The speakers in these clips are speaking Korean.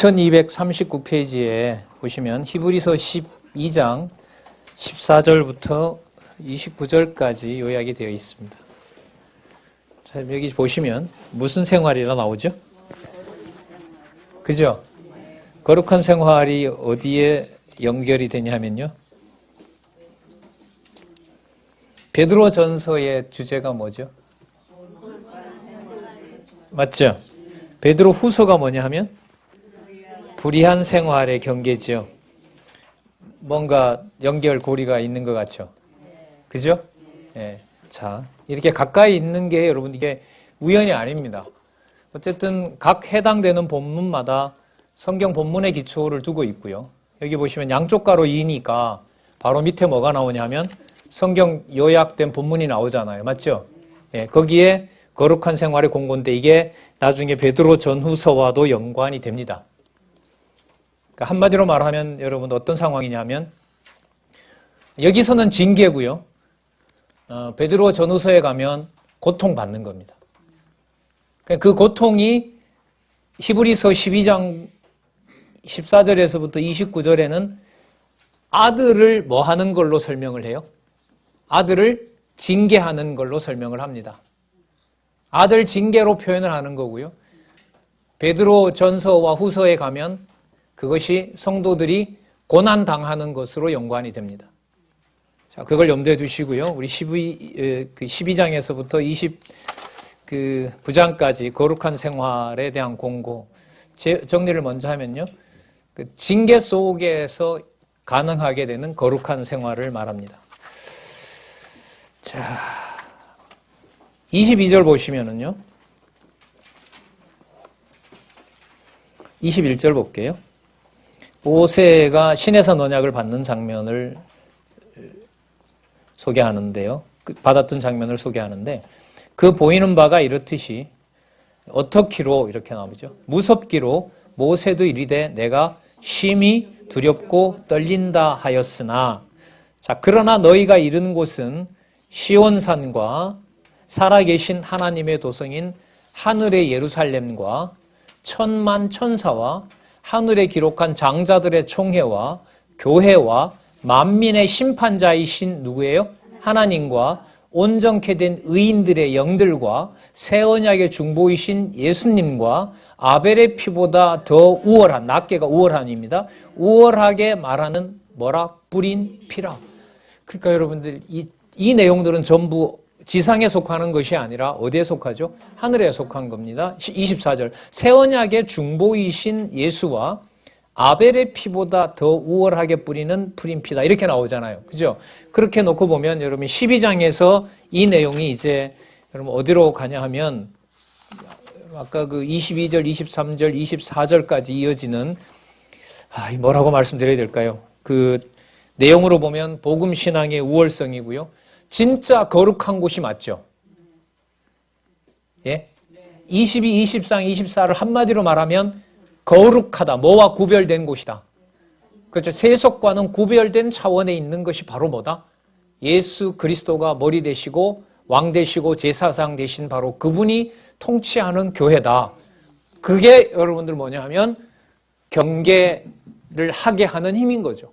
2239페이지에 보시면 히브리서 12장 14절부터 29절까지 요약이 되어 있습니다. 자, 여기 보시면 무슨 생활이라 나오죠? 그죠? 거룩한 생활이 어디에 연결이 되냐 하면요. 베드로 전서의 주제가 뭐죠? 맞죠? 베드로 후서가 뭐냐 하면 불의한 생활의 경계죠. 뭔가 연결고리가 있는 것 같죠? 그죠? 예. 자, 이렇게 가까이 있는 게 여러분 이게 우연이 아닙니다. 어쨌든 각 해당되는 본문마다 성경 본문의 기초를 두고 있고요. 여기 보시면 양쪽 가로 2니까 바로 밑에 뭐가 나오냐 하면 성경 요약된 본문이 나오잖아요. 맞죠? 예, 거기에 거룩한 생활의 공고인데 이게 나중에 베드로 전후서와도 연관이 됩니다. 그러니까 한마디로 말하면 여러분 어떤 상황이냐면 여기서는 징계고요. 베드로 전후서에 가면 고통받는 겁니다. 그 고통이 히브리서 12장 14절에서부터 29절에는 아들을 뭐 하는 걸로 설명을 해요? 아들을 징계하는 걸로 설명을 합니다. 아들 징계로 표현을 하는 거고요. 베드로 전서와 후서에 가면 그것이 성도들이 고난당하는 것으로 연관이 됩니다. 자, 그걸 염두에 두시고요. 우리 12장에서부터 29장까지 거룩한 생활에 대한 공고, 정리를 먼저 하면요. 그 징계 속에서 가능하게 되는 거룩한 생활을 말합니다. 자, 22절 보시면은요. 21절 볼게요. 모세가 시내산 언약을 받는 장면을 소개하는데요. 받았던 장면을 소개하는데 그 보이는 바가 이렇듯이 어떻기로 이렇게 나오죠. 무섭기로 모세도 이르되 내가 심히 두렵고 떨린다 하였으나 자 그러나 너희가 이르는 곳은 시온산과 살아계신 하나님의 도성인 하늘의 예루살렘과 천만 천사와 하늘에 기록한 장자들의 총회와 교회와 만민의 심판자이신 누구예요? 하나님과 온전케 된 의인들의 영들과 새 언약의 중보이신 예수님과 아벨의 피보다 더 우월한, 낱개가 우월한입니다. 우월하게 말하는 뭐라? 뿌린 피라. 그러니까 여러분들 이 내용들은 전부 지상에 속하는 것이 아니라 어디에 속하죠? 하늘에 속한 겁니다. 24절 새 언약의 중보이신 예수와 아벨의 피보다 더 우월하게 뿌리는 뿌린 피다. 이렇게 나오잖아요. 그죠? 그렇게 놓고 보면 여러분 12장에서 이 내용이 이제 여러분 어디로 가냐 하면 아까 그 22절, 23절, 24절까지 이어지는 뭐라고 말씀드려야 될까요? 그 내용으로 보면 복음 신앙의 우월성이고요. 진짜 거룩한 곳이 맞죠? 예? 22, 23, 24를 한마디로 말하면 거룩하다. 뭐와 구별된 곳이다. 그렇죠. 세속과는 구별된 차원에 있는 것이 바로 뭐다? 예수 그리스도가 머리 되시고 왕 되시고 제사장 되신 바로 그분이 통치하는 교회다. 그게 여러분들 뭐냐 하면 경계를 하게 하는 힘인 거죠.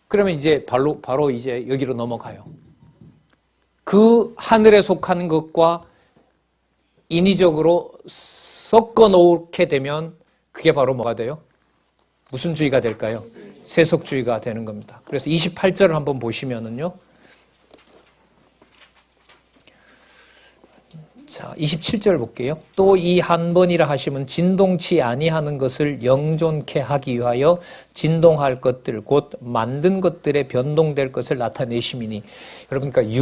그러면 이제 바로 이제 여기로 넘어가요. 그 하늘에 속한 것과 인위적으로 섞어 놓게 되면 그게 바로 뭐가 돼요? 무슨 주의가 될까요? 세속주의가 되는 겁니다. 그래서 28절을 한번 보시면은요. 자, 27절 볼게요. 또 이 한 번이라 하시면 진동치 아니하는 것을 영존케 하기 위하여 진동할 것들 곧 만든 것들에 변동될 것을 나타내심이니 여러분 그러니까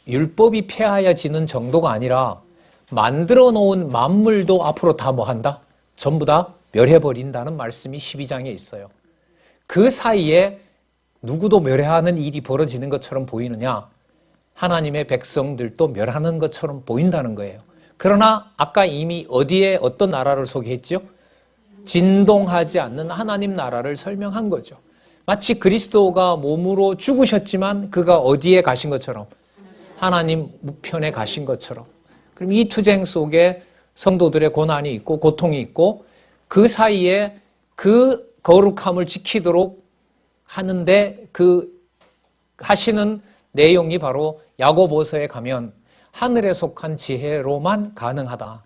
율법이 폐하여지는 정도가 아니라 만들어 놓은 만물도 앞으로 다 뭐 한다? 전부 다 멸해버린다는 말씀이 12장에 있어요. 그 사이에 누구도 멸해하는 일이 벌어지는 것처럼 보이느냐? 하나님의 백성들도 멸하는 것처럼 보인다는 거예요. 그러나 아까 이미 어디에 어떤 나라를 소개했죠? 진동하지 않는 하나님 나라를 설명한 거죠. 마치 그리스도가 몸으로 죽으셨지만 그가 어디에 가신 것처럼 하나님 우편에 가신 것처럼. 그럼 이 투쟁 속에 성도들의 고난이 있고 고통이 있고 그 사이에 그 거룩함을 지키도록 하는데 그 하시는 내용이 바로 야고보서에 가면 하늘에 속한 지혜로만 가능하다.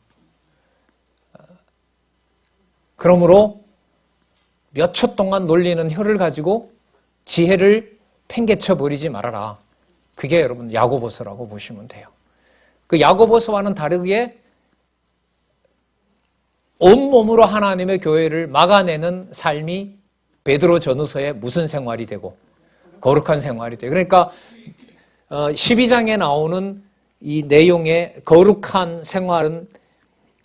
그러므로 몇 초 동안 놀리는 혀를 가지고 지혜를 팽개쳐 버리지 말아라. 그게 여러분 야고보서라고 보시면 돼요. 그 야고보서와는 다르게 온몸으로 하나님의 교회를 막아내는 삶이 베드로 전후서의 무슨 생활이 되고 거룩한 생활이 되고, 그러니까 12장에 나오는 이 내용의 거룩한 생활은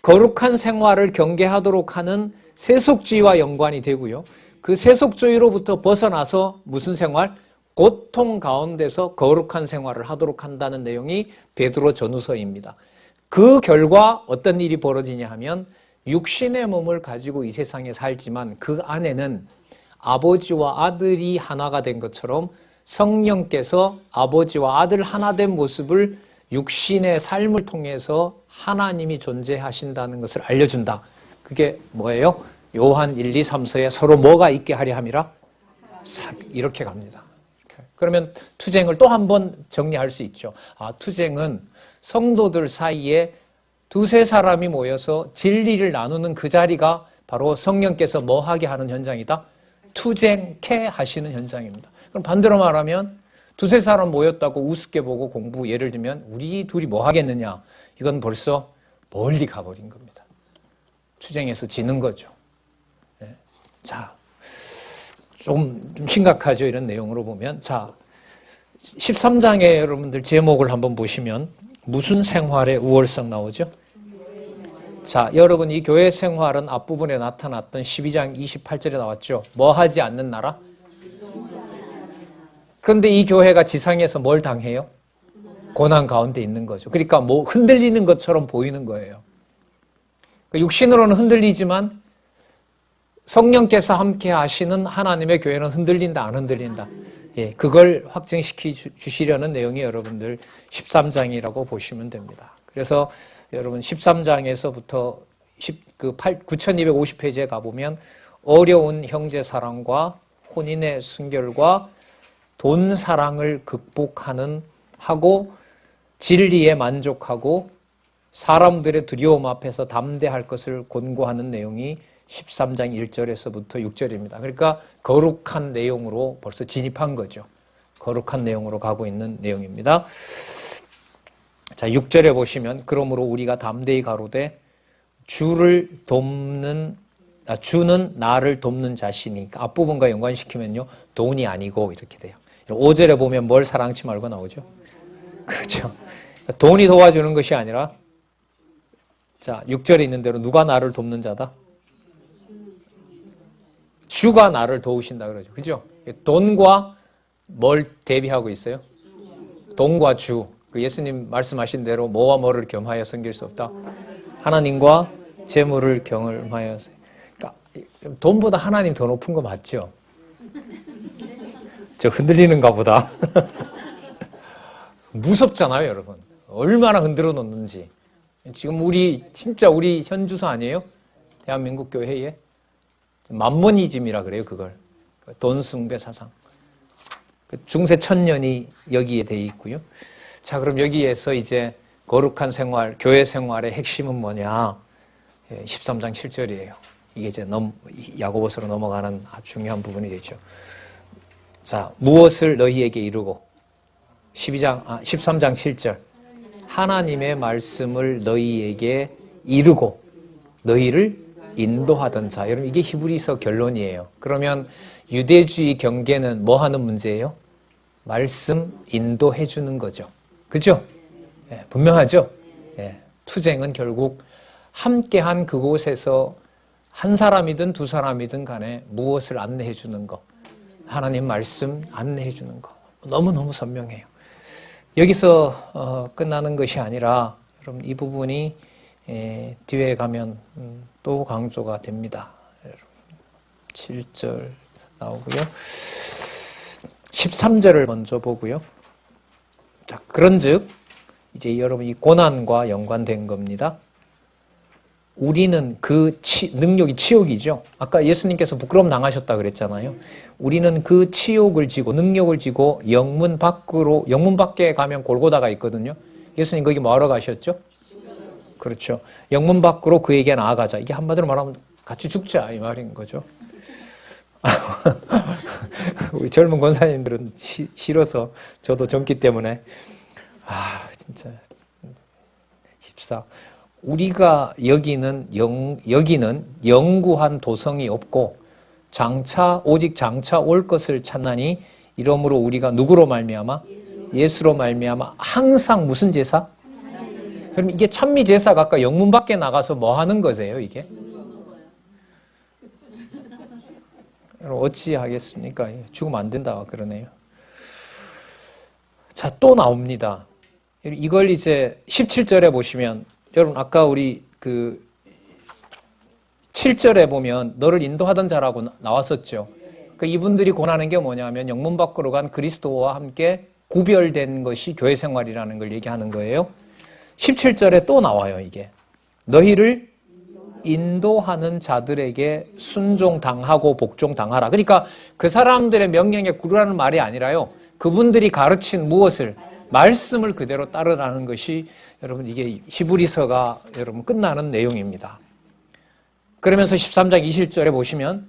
거룩한 생활을 경계하도록 하는 세속주의와 연관이 되고요. 그 세속주의로부터 벗어나서 무슨 생활? 고통 가운데서 거룩한 생활을 하도록 한다는 내용이 베드로 전후서입니다. 그 결과 어떤 일이 벌어지냐 하면 육신의 몸을 가지고 이 세상에 살지만 그 안에는 아버지와 아들이 하나가 된 것처럼 성령께서 아버지와 아들 하나 된 모습을 육신의 삶을 통해서 하나님이 존재하신다는 것을 알려준다. 그게 뭐예요? 요한 1, 2, 3서에 서로 뭐가 있게 하려 함이라? 이렇게 갑니다. 그러면 투쟁을 또 한 번 정리할 수 있죠. 투쟁은 성도들 사이에 두세 사람이 모여서 진리를 나누는 그 자리가 바로 성령께서 뭐 하게 하는 현장이다? 투쟁케 하시는 현장입니다. 그럼 반대로 말하면 두세 사람 모였다고 우습게 보고 공부, 예를 들면 우리 둘이 뭐 하겠느냐, 이건 벌써 멀리 가버린 겁니다. 투쟁에서 지는 거죠. 네. 자, 좀 심각하죠. 이런 내용으로 보면. 자, 13장에 여러분들 제목을 한번 보시면 무슨 생활의 우월성 나오죠? 자, 여러분 이 교회 생활은 앞부분에 나타났던 12장 28절에 나왔죠. 뭐 하지 않는 나라? 그런데 이 교회가 지상에서 뭘 당해요? 고난 가운데 있는 거죠. 그러니까 뭐 흔들리는 것처럼 보이는 거예요. 육신으로는 흔들리지만 성령께서 함께 하시는 하나님의 교회는 흔들린다, 안 흔들린다? 예, 그걸 확증시켜 주시려는 내용이 여러분들 13장이라고 보시면 됩니다. 그래서 여러분 13장에서부터 9250페이지에 가보면 어려운 형제 사랑과 혼인의 순결과 돈 사랑을 극복하는 하고 진리에 만족하고 사람들의 두려움 앞에서 담대할 것을 권고하는 내용이 13장 1절에서부터 6절입니다. 그러니까 거룩한 내용으로 벌써 진입한 거죠. 거룩한 내용으로 가고 있는 내용입니다. 자, 6절에 보시면 그러므로 우리가 담대히 가로되 주는 나를 돕는 자신이, 앞부분과 연관시키면요 돈이 아니고 이렇게 돼요. 5절에 보면 뭘 사랑치 말고 나오죠. 그렇죠. 돈이 도와주는 것이 아니라, 자 6절에 있는 대로 누가 나를 돕는 자다? 주가 나를 도우신다 그러죠. 그죠? 돈과 뭘 대비하고 있어요? 돈과 주. 예수님 말씀하신 대로 뭐와 뭐를 겸하여 섬길 수 없다. 하나님과 재물을 경험하여서. 그러니까 돈보다 하나님 더 높은 거 맞죠? 저 흔들리는가 보다. 무섭잖아요, 여러분. 얼마나 흔들어 놓는지. 지금 진짜 우리 현주소 아니에요? 대한민국 교회에 만모니즘이라 그래요, 그걸. 돈 숭배 사상. 중세 천년이 여기에 돼 있고요. 자, 그럼 여기에서 이제 거룩한 생활, 교회 생활의 핵심은 뭐냐? 13장 7절이에요. 이게 이제 야고보서로 넘어가는 아주 중요한 부분이 되죠. 자, 무엇을 너희에게 이루고 13장 7절. 하나님의 말씀을 너희에게 이루고 너희를 인도하던 자. 여러분 이게 히브리서 결론이에요. 그러면 유대주의 경계는 뭐 하는 문제예요? 말씀 인도해 주는 거죠. 그죠? 예, 분명하죠? 예, 투쟁은 결국 함께한 그곳에서 한 사람이든 두 사람이든 간에 무엇을 안내해 주는 거. 하나님 말씀 안내해 주는 거. 너무너무 선명해요. 여기서 끝나는 것이 아니라 여러분 이 부분이 뒤에 가면 또 강조가 됩니다. 7절 나오고요. 13절을 먼저 보고요. 자, 그런즉 이제 여러분 이 고난과 연관된 겁니다. 우리는 그 능력이 치욕이죠. 아까 예수님께서 부끄러움 당하셨다 그랬잖아요. 우리는 그 치욕을 지고 능력을 지고 영문 밖에 가면 골고다가 있거든요. 예수님 거기 뭐하러 가셨죠? 그렇죠. 영문 밖으로 그에게 나아가자. 이게 한마디로 말하면 같이 죽자 이 말인 거죠. 우리 젊은 권사님들은 싫어서 저도 젊기 때문에 진짜 14. 우리가 여기는 영구한 도성이 없고 오직 장차 올 것을 찾나니 이러므로 우리가 누구로 말미암아? 예수로 말미암아 항상 무슨 제사? 그럼 이게 찬미 제사가 아까 영문 밖에 나가서 뭐 하는 거세요, 이게? 여러분 어찌 하겠습니까? 죽으면 안 된다 그러네요. 자, 또 나옵니다. 이걸 이제 17절에 보시면 여러분 아까 우리 7절에 보면 너를 인도하던 자라고 나왔었죠. 이분들이 권하는 게 뭐냐면 영문 밖으로 간 그리스도와 함께 구별된 것이 교회 생활이라는 걸 얘기하는 거예요. 17절에 또 나와요, 이게. 너희를 인도하는 자들에게 순종당하고 복종당하라. 그러니까 그 사람들의 명령에 구르라는 말이 아니라요. 그분들이 가르친 무엇을? 말씀을 그대로 따르라는 것이 여러분 이게 히브리서가 여러분 끝나는 내용입니다. 그러면서 13장 20절에 보시면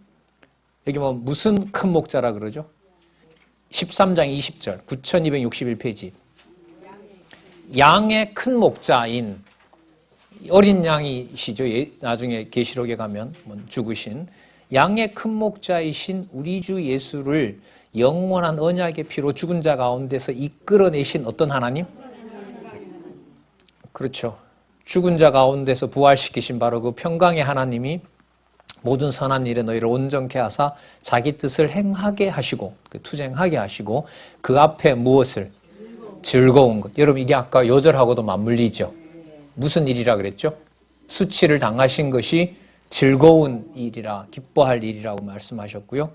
여기 무슨 큰 목자라 그러죠? 13장 20절 9261페이지 양의 큰 목자인 어린 양이시죠. 나중에 계시록에 가면 죽으신 양의 큰 목자이신 우리 주 예수를 영원한 언약의 피로 죽은 자 가운데서 이끌어내신 어떤 하나님? 그렇죠. 죽은 자 가운데서 부활시키신 바로 그 평강의 하나님이 모든 선한 일에 너희를 온전케 하사 자기 뜻을 행하게 하시고 투쟁하게 하시고 그 앞에 무엇을? 즐거운 것. 여러분 이게 아까 요절하고도 맞물리죠. 무슨 일이라 그랬죠? 수치를 당하신 것이 즐거운 일이라 기뻐할 일이라고 말씀하셨고요.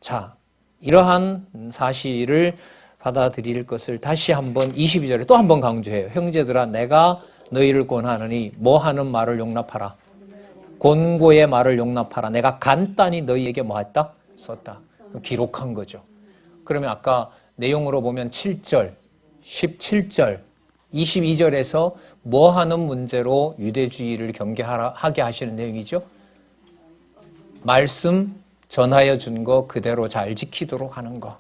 자, 이러한 사실을 받아들일 것을 다시 한번 22절에 또 한번 강조해요. 형제들아 내가 너희를 권하느니 뭐 하는 말을 용납하라. 권고의 말을 용납하라. 내가 간단히 너희에게 뭐 했다? 썼다. 기록한 거죠. 그러면 아까 내용으로 보면 7절, 17절, 22절에서 뭐 하는 문제로 유대주의를 경계하게 하시는 내용이죠? 말씀 전하여 준 거 그대로 잘 지키도록 하는 거.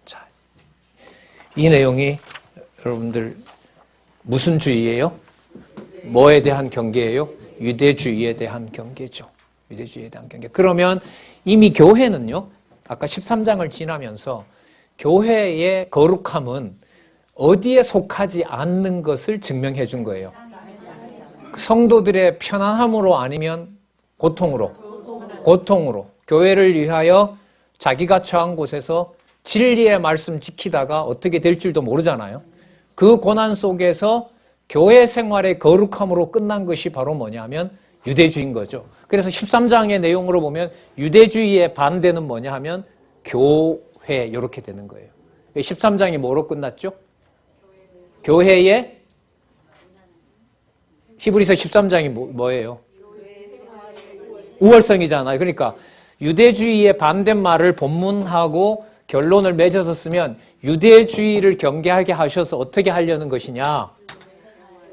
자, 이 내용이 여러분들 무슨 주의예요? 뭐에 대한 경계예요? 유대주의에 대한 경계죠. 유대주의에 대한 경계. 그러면 이미 교회는요, 아까 13장을 지나면서 교회의 거룩함은 어디에 속하지 않는 것을 증명해 준 거예요. 성도들의 편안함으로 아니면 고통으로. 교회를 위하여 자기가 처한 곳에서 진리의 말씀 지키다가 어떻게 될 줄도 모르잖아요. 그 고난 속에서 교회 생활의 거룩함으로 끝난 것이 바로 뭐냐면 유대주의인 거죠. 그래서 13장의 내용으로 보면 유대주의의 반대는 뭐냐 하면 교회 이렇게 되는 거예요. 13장이 뭐로 끝났죠? 교회의 히브리서 13장이 뭐예요? 우월성이잖아요. 그러니까 유대주의의 반대말을 본문하고 결론을 맺어서 쓰면 유대주의를 경계하게 하셔서 어떻게 하려는 것이냐?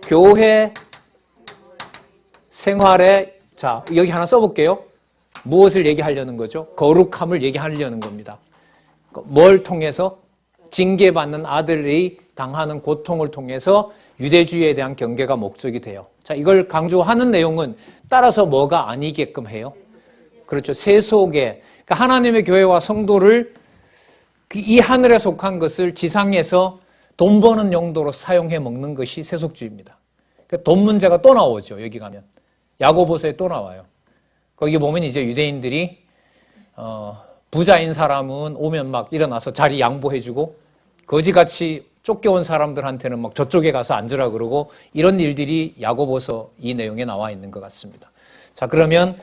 교회 생활에 자 여기 하나 써볼게요. 무엇을 얘기하려는 거죠? 거룩함을 얘기하려는 겁니다. 뭘 통해서? 징계받는 아들이 당하는 고통을 통해서 유대주의에 대한 경계가 목적이 돼요. 자, 이걸 강조하는 내용은 따라서 뭐가 아니게끔 해요? 그렇죠. 세속에 그러니까 하나님의 교회와 성도를 이 하늘에 속한 것을 지상에서 돈 버는 용도로 사용해 먹는 것이 세속주의입니다. 그러니까 돈 문제가 또 나오죠. 여기 가면 야고보서에 또 나와요. 거기 보면 이제 유대인들이 부자인 사람은 오면 막 일어나서 자리 양보해주고 거지같이 쫓겨온 사람들한테는 막 저쪽에 가서 앉으라 그러고 이런 일들이 야고보서 이 내용에 나와 있는 것 같습니다. 자, 그러면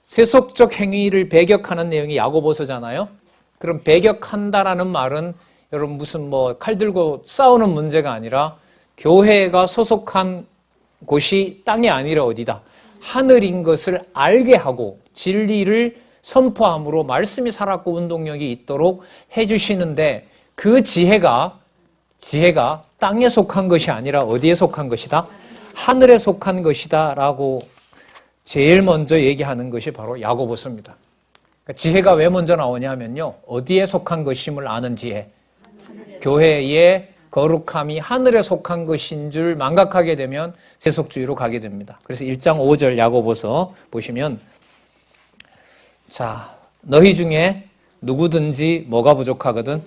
세속적 행위를 배격하는 내용이 야고보서잖아요. 그럼 배격한다라는 말은 여러분 무슨 칼 들고 싸우는 문제가 아니라 교회가 소속한 곳이 땅이 아니라 어디다? 하늘인 것을 알게 하고 진리를 선포함으로 말씀이 살았고 운동력이 있도록 해주시는데 그 지혜가 땅에 속한 것이 아니라 어디에 속한 것이다? 하늘에 속한 것이다 라고 제일 먼저 얘기하는 것이 바로 야고보서입니다. 그러니까 지혜가 왜 먼저 나오냐면요. 어디에 속한 것임을 아는 지혜. 교회의 거룩함이 하늘에 속한 것인 줄 망각하게 되면 세속주의로 가게 됩니다. 그래서 1장 5절 야고보서 보시면 자, 너희 중에 누구든지 뭐가 부족하거든?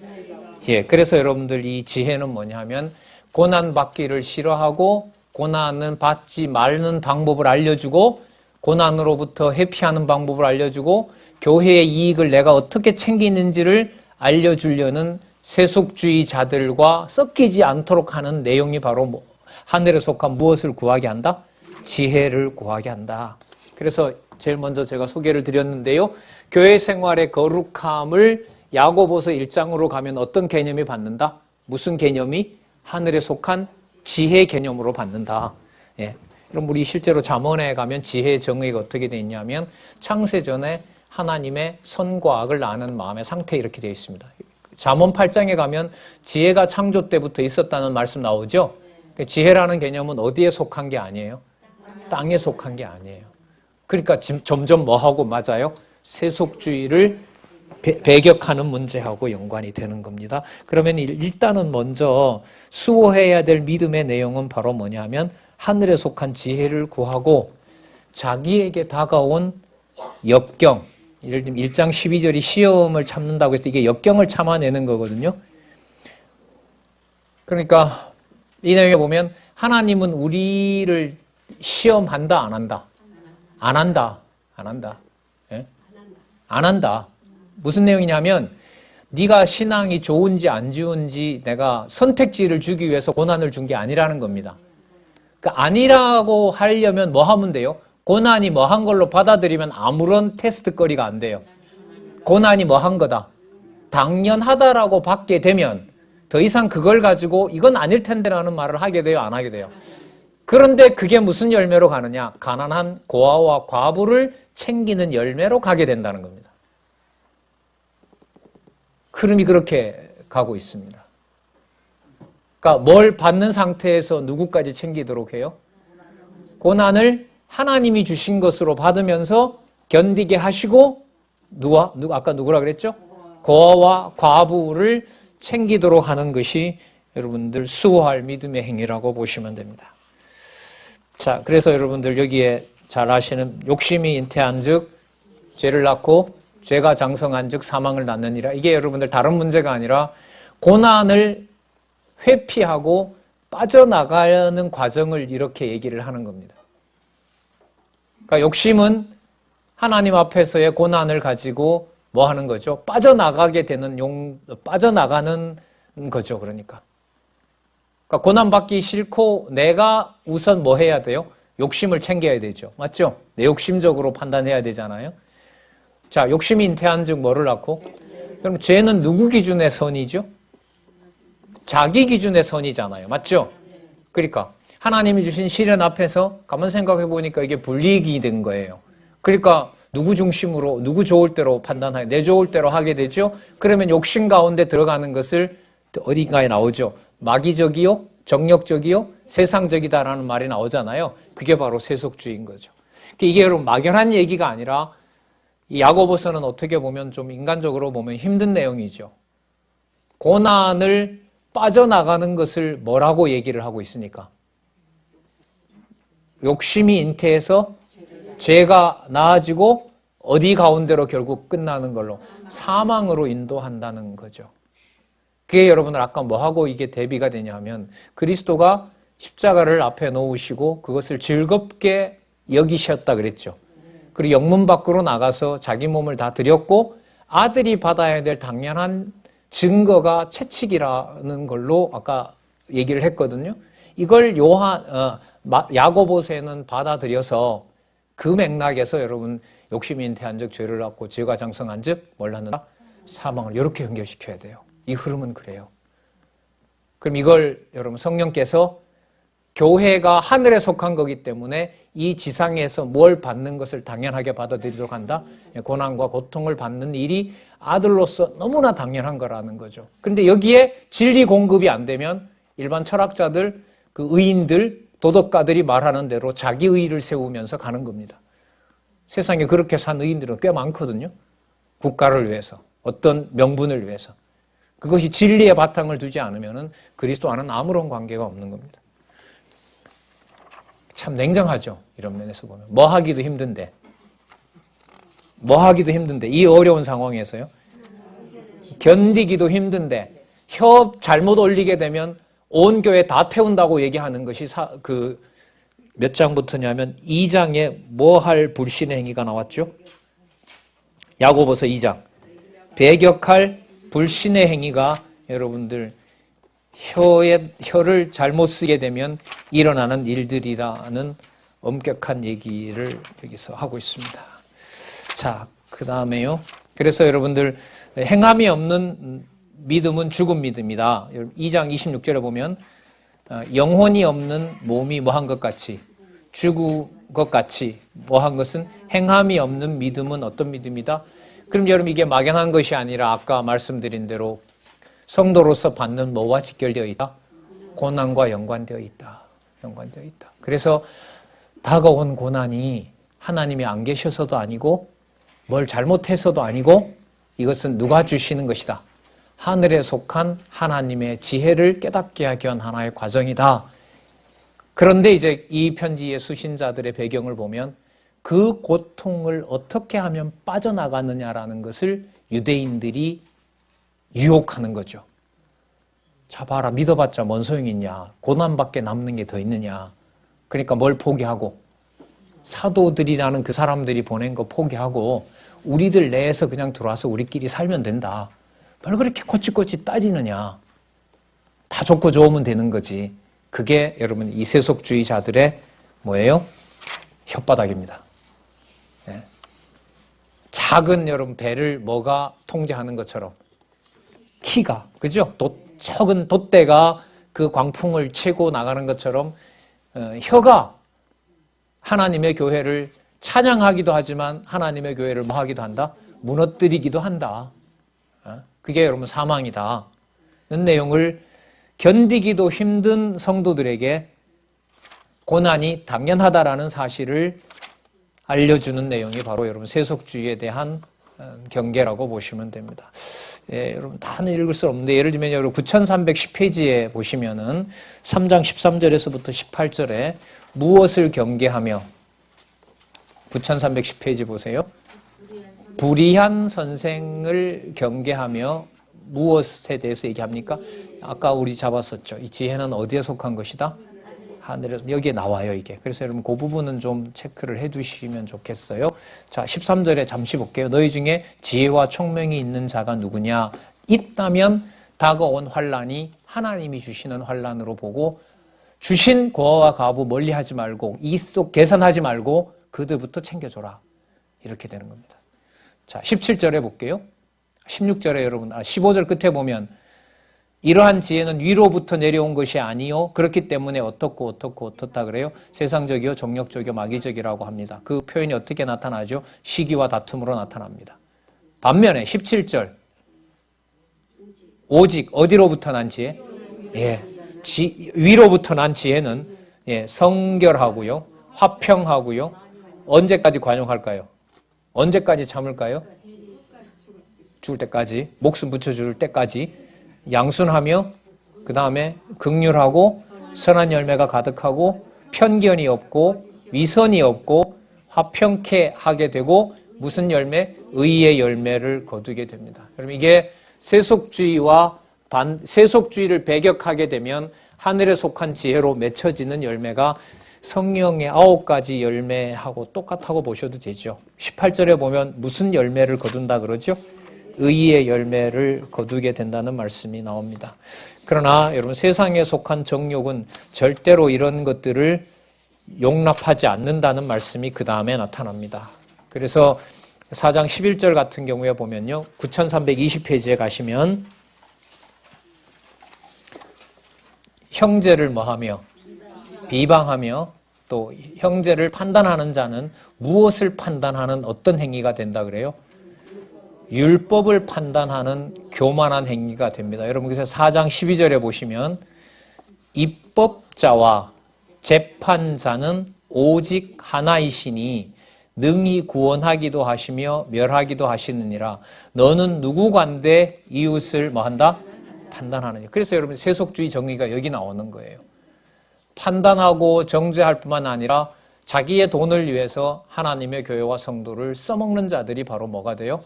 예, 그래서 여러분들 이 지혜는 뭐냐면 고난 받기를 싫어하고 고난은 받지 말는 방법을 알려주고 고난으로부터 회피하는 방법을 알려주고 교회의 이익을 내가 어떻게 챙기는지를 알려주려는 세속주의자들과 섞이지 않도록 하는 내용이 바로 하늘에 속한 무엇을 구하게 한다? 지혜를 구하게 한다. 그래서 제일 먼저 제가 소개를 드렸는데요. 교회 생활의 거룩함을 야고보서 1장으로 가면 어떤 개념이 받는다? 무슨 개념이? 하늘에 속한 지혜 개념으로 받는다. 예. 그럼 우리 실제로 잠언에 가면 지혜의 정의가 어떻게 되어 있냐면 창세전에 하나님의 선과 악을 아는 마음의 상태 이렇게 되어 있습니다. 잠언 8장에 가면 지혜가 창조 때부터 있었다는 말씀 나오죠? 지혜라는 개념은 어디에 속한 게 아니에요? 땅에 속한 게 아니에요. 그러니까 점점 뭐하고 맞아요? 세속주의를 배격하는 문제하고 연관이 되는 겁니다. 그러면 일단은 먼저 수호해야 될 믿음의 내용은 바로 뭐냐면 하늘에 속한 지혜를 구하고 자기에게 다가온 역경, 예를 들면 1장 12절이 시험을 참는다고 해서 이게 역경을 참아내는 거거든요. 그러니까 이 내용에 보면 하나님은 우리를 시험한다, 안 한다? 안 한다. 안 한다. 예? 안 한다. 무슨 내용이냐면 네가 신앙이 좋은지 안 좋은지 내가 선택지를 주기 위해서 고난을 준 게 아니라는 겁니다. 그러니까 아니라고 하려면 뭐 하면 돼요? 고난이 뭐 한 걸로 받아들이면 아무런 테스트거리가 안 돼요. 고난이 뭐 한 거다. 당연하다라고 받게 되면 더 이상 그걸 가지고 이건 아닐 텐데라는 말을 하게 돼요, 안 하게 돼요. 그런데 그게 무슨 열매로 가느냐? 가난한 고아와 과부를 챙기는 열매로 가게 된다는 겁니다. 흐름이 그렇게 가고 있습니다. 그러니까 뭘 받는 상태에서 누구까지 챙기도록 해요? 고난을 하나님이 주신 것으로 받으면서 견디게 하시고 아까 누구라 그랬죠? 고아와 과부를 챙기도록 하는 것이 여러분들 수호할 믿음의 행위라고 보시면 됩니다. 자, 그래서 여러분들 여기에 잘 아시는 욕심이 잉태한 즉 죄를 낳고 죄가 장성한 즉 사망을 낳느니라. 이게 여러분들 다른 문제가 아니라 고난을 회피하고 빠져나가는 과정을 이렇게 얘기를 하는 겁니다. 그러니까 욕심은 하나님 앞에서의 고난을 가지고 뭐 하는 거죠? 빠져나가게 되는 빠져나가는 거죠. 그러니까 고난받기 싫고 내가 우선 뭐 해야 돼요? 욕심을 챙겨야 되죠. 맞죠? 내 욕심적으로 판단해야 되잖아요. 자, 욕심이 잉태한 즉 뭐를 낳고? 그럼 죄는 누구 기준의 선이죠? 자기 기준의 선이잖아요. 맞죠? 그러니까 하나님이 주신 시련 앞에서 가만 생각해 보니까 이게 불이익이 된 거예요. 그러니까 누구 중심으로 누구 좋을 대로 판단하게 내 좋을 대로 하게 되죠. 그러면 욕심 가운데 들어가는 것을 어딘가에 나오죠. 마귀적이요, 정력적이요, 세상적이다라는 말이 나오잖아요. 그게 바로 세속주의인 거죠. 이게 여러분 막연한 얘기가 아니라 이 야고보서는 어떻게 보면 좀 인간적으로 보면 힘든 내용이죠. 고난을 빠져나가는 것을 뭐라고 얘기를 하고 있으니까? 욕심이 잉태해서 죄가 나아지고 어디 가운데로 결국 끝나는 걸로 사망으로 인도한다는 거죠. 그게 여러분들 아까 뭐하고 이게 대비가 되냐면 그리스도가 십자가를 앞에 놓으시고 그것을 즐겁게 여기셨다 그랬죠. 그리고 영문 밖으로 나가서 자기 몸을 다 드렸고 아들이 받아야 될 당연한 증거가 채찍이라는 걸로 아까 얘기를 했거든요. 이걸 야고보서에는 받아들여서 그 맥락에서 여러분 욕심이 잉태한 즉 죄를 낳고 죄가 장성한 즉 뭘 낳는다? 사망을 이렇게 연결시켜야 돼요. 이 흐름은 그래요. 그럼 이걸 여러분 성령께서 교회가 하늘에 속한 거기 때문에 이 지상에서 뭘 받는 것을 당연하게 받아들이도록 한다. 고난과 고통을 받는 일이 아들로서 너무나 당연한 거라는 거죠. 그런데 여기에 진리 공급이 안 되면 일반 철학자들, 그 의인들, 도덕가들이 말하는 대로 자기 의의를 세우면서 가는 겁니다. 세상에 그렇게 산 의인들은 꽤 많거든요. 국가를 위해서, 어떤 명분을 위해서. 그것이 진리의 바탕을 두지 않으면 그리스도와는 아무런 관계가 없는 겁니다. 참 냉정하죠. 이런 면에서 보면. 뭐 하기도 힘든데 이 어려운 상황에서요. 견디기도 힘든데 혀 잘못 올리게 되면 온 교회 다 태운다고 얘기하는 것이 몇 장부터냐면 2장에 뭐 할 불신의 행위가 나왔죠? 야고보서 2장. 배격할 불신의 행위가 여러분들 혀를 잘못 쓰게 되면 일어나는 일들이라는 엄격한 얘기를 여기서 하고 있습니다. 자, 그 다음에요. 그래서 여러분들 행함이 없는 믿음은 죽은 믿음이다. 2장 26절에 보면 영혼이 없는 몸이 뭐한 것 같이 죽은 것 같이 뭐한 것은 행함이 없는 믿음은 어떤 믿음이다? 그럼 여러분 이게 막연한 것이 아니라 아까 말씀드린 대로 성도로서 받는 뭐와 직결되어 있다? 고난과 연관되어 있다. 연관되어 있다. 그래서 다가온 고난이 하나님이 안 계셔서도 아니고 뭘 잘못해서도 아니고 이것은 누가 주시는 것이다. 하늘에 속한 하나님의 지혜를 깨닫게 하기 위한 하나의 과정이다. 그런데 이제 이 편지의 수신자들의 배경을 보면 그 고통을 어떻게 하면 빠져나가느냐라는 것을 유대인들이 유혹하는 거죠. 자 봐라, 믿어봤자 뭔 소용이 있냐. 고난밖에 남는 게 더 있느냐. 그러니까 뭘 포기하고 사도들이라는 그 사람들이 보낸 거 포기하고 우리들 내에서 그냥 들어와서 우리끼리 살면 된다. 뭘 그렇게 꼬치꼬치 따지느냐. 다 좋고 좋으면 되는 거지. 그게 여러분 이 세속주의자들의 뭐예요? 혓바닥입니다. 네. 작은 여러분 배를 뭐가 통제하는 것처럼 키가, 그죠? 적은 돛대가 그 광풍을 채고 나가는 것처럼 혀가 하나님의 교회를 찬양하기도 하지만 하나님의 교회를 뭐 하기도 한다? 무너뜨리기도 한다. 그게 여러분 사망이다. 는 내용을 견디기도 힘든 성도들에게 고난이 당연하다라는 사실을 알려주는 내용이 바로 여러분 세속주의에 대한 경계라고 보시면 됩니다. 예, 여러분 다는 읽을 수 없는데 예를 들면 여러분 9310페이지에 보시면은 3장 13절에서부터 18절에 무엇을 경계하며 9310페이지 보세요. 불의한 선생을 경계하며 무엇에 대해서 얘기합니까? 아까 우리 잡았었죠. 이 지혜는 어디에 속한 것이다? 하늘에서. 여기에 나와요, 이게. 그래서 여러분 그 부분은 좀 체크를 해 두시면 좋겠어요. 자, 13절에 잠시 볼게요. 너희 중에 지혜와 총명이 있는 자가 누구냐? 있다면 다가온 환난이 하나님이 주시는 환난으로 보고 주신 고아와 과부 멀리하지 말고 이 속 계산하지 말고 그들부터 챙겨줘라. 이렇게 되는 겁니다. 자, 17절에 볼게요. 16절에 여러분, 15절 끝에 보면 이러한 지혜는 위로부터 내려온 것이 아니요 그렇기 때문에 어떻다 그래요? 세상적이요 정력적이요 마귀적이라고 합니다. 그 표현이 어떻게 나타나죠? 시기와 다툼으로 나타납니다. 반면에 17절 오직 어디로부터 난 지혜? 예, 위로부터 난 지혜는 성결하고요 화평하고요 언제까지 관용할까요? 언제까지 참을까요? 죽을 때까지, 목숨 붙여줄 때까지 양순하며 그 다음에 긍휼하고 선한 열매가 가득하고 편견이 없고 위선이 없고 화평케 하게 되고 무슨 열매? 의의 열매를 거두게 됩니다. 여러분 이게 세속주의를 배격하게 되면 하늘에 속한 지혜로 맺혀지는 열매가 성령의 9가지 열매하고 똑같다고 보셔도 되죠. 18절에 보면 무슨 열매를 거둔다 그러죠? 의의 열매를 거두게 된다는 말씀이 나옵니다. 그러나 여러분 세상에 속한 정욕은 절대로 이런 것들을 용납하지 않는다는 말씀이 그 다음에 나타납니다. 그래서 4장 11절 같은 경우에 보면요. 9320페이지에 가시면 형제를 뭐하며 비방하며 또 형제를 판단하는 자는 무엇을 판단하는 어떤 행위가 된다 그래요? 율법을 판단하는 교만한 행위가 됩니다. 여러분 그래서 4장 12절에 보시면 입법자와 재판자는 오직 하나이시니 능히 구원하기도 하시며 멸하기도 하시느니라. 너는 누구 관대 이웃을 뭐한다? 판단하느냐. 그래서 여러분 세속주의 정의가 여기 나오는 거예요. 판단하고 정죄할 뿐만 아니라 자기의 돈을 위해서 하나님의 교회와 성도를 써먹는 자들이 바로 뭐가 돼요?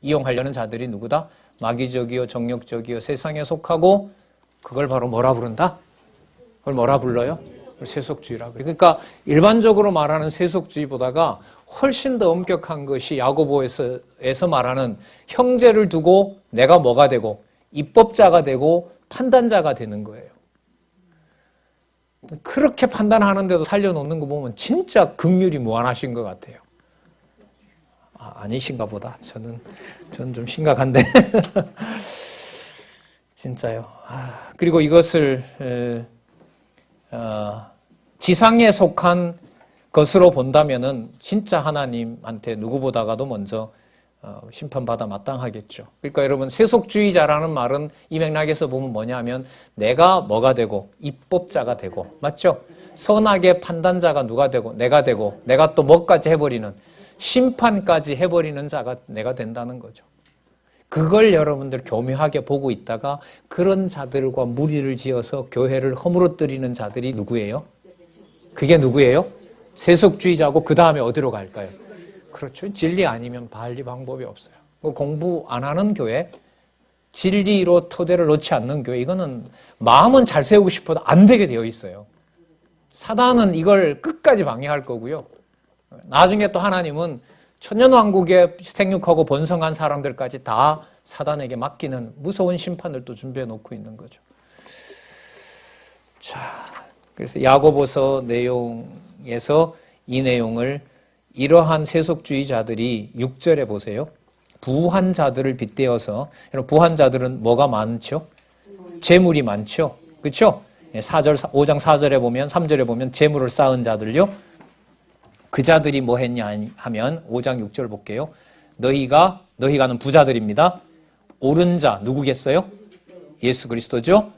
이용하려는 자들이 누구다? 마귀적이요 정욕적이요 세상에 속하고 그걸 바로 뭐라 부른다? 그걸 뭐라 불러요? 세속주의라고. 그러니까 일반적으로 말하는 세속주의보다가 훨씬 더 엄격한 것이 야고보에서 말하는 형제를 두고 내가 뭐가 되고 입법자가 되고 판단자가 되는 거예요. 그렇게 판단하는데도 살려놓는 거 보면 진짜 긍휼이 무한하신 것 같아요. 아니신가 보다. 저는 좀 심각한데. 진짜요. 그리고 이것을 지상에 속한 것으로 본다면은 진짜 하나님한테 누구보다가도 먼저 심판받아 마땅하겠죠. 그러니까 여러분 세속주의자라는 말은 이 맥락에서 보면 뭐냐면 내가 뭐가 되고 입법자가 되고 맞죠? 선악의 판단자가 누가 되고 내가 또 뭐까지 해버리는 심판까지 해버리는 자가 내가 된다는 거죠. 그걸 여러분들 교묘하게 보고 있다가 그런 자들과 무리를 지어서 교회를 허물어뜨리는 자들이 누구예요? 그게 누구예요? 세속주의자고 그 다음에 어디로 갈까요? 그렇죠. 진리 아니면 발리 방법이 없어요. 공부 안 하는 교회, 진리로 토대를 놓지 않는 교회, 이거는 마음은 잘 세우고 싶어도 안 되게 되어 있어요. 사단은 이걸 끝까지 방해할 거고요. 나중에 또 하나님은 천년왕국에 생육하고 번성한 사람들까지 다 사단에게 맡기는 무서운 심판을 또 준비해 놓고 있는 거죠. 자, 그래서 야고보서 내용에서 이 내용을 이러한 세속주의자들이 6절에 보세요. 부한 자들을 빗대어서, 부한 자들은 뭐가 많죠? 재물이 많죠. 그렇죠? 5장 4절에 보면 3절에 보면 재물을 쌓은 자들요. 그 자들이 뭐 했냐 하면 5장 6절 볼게요. 너희가는 부자들입니다. 옳은 자 누구겠어요? 예수 그리스도죠.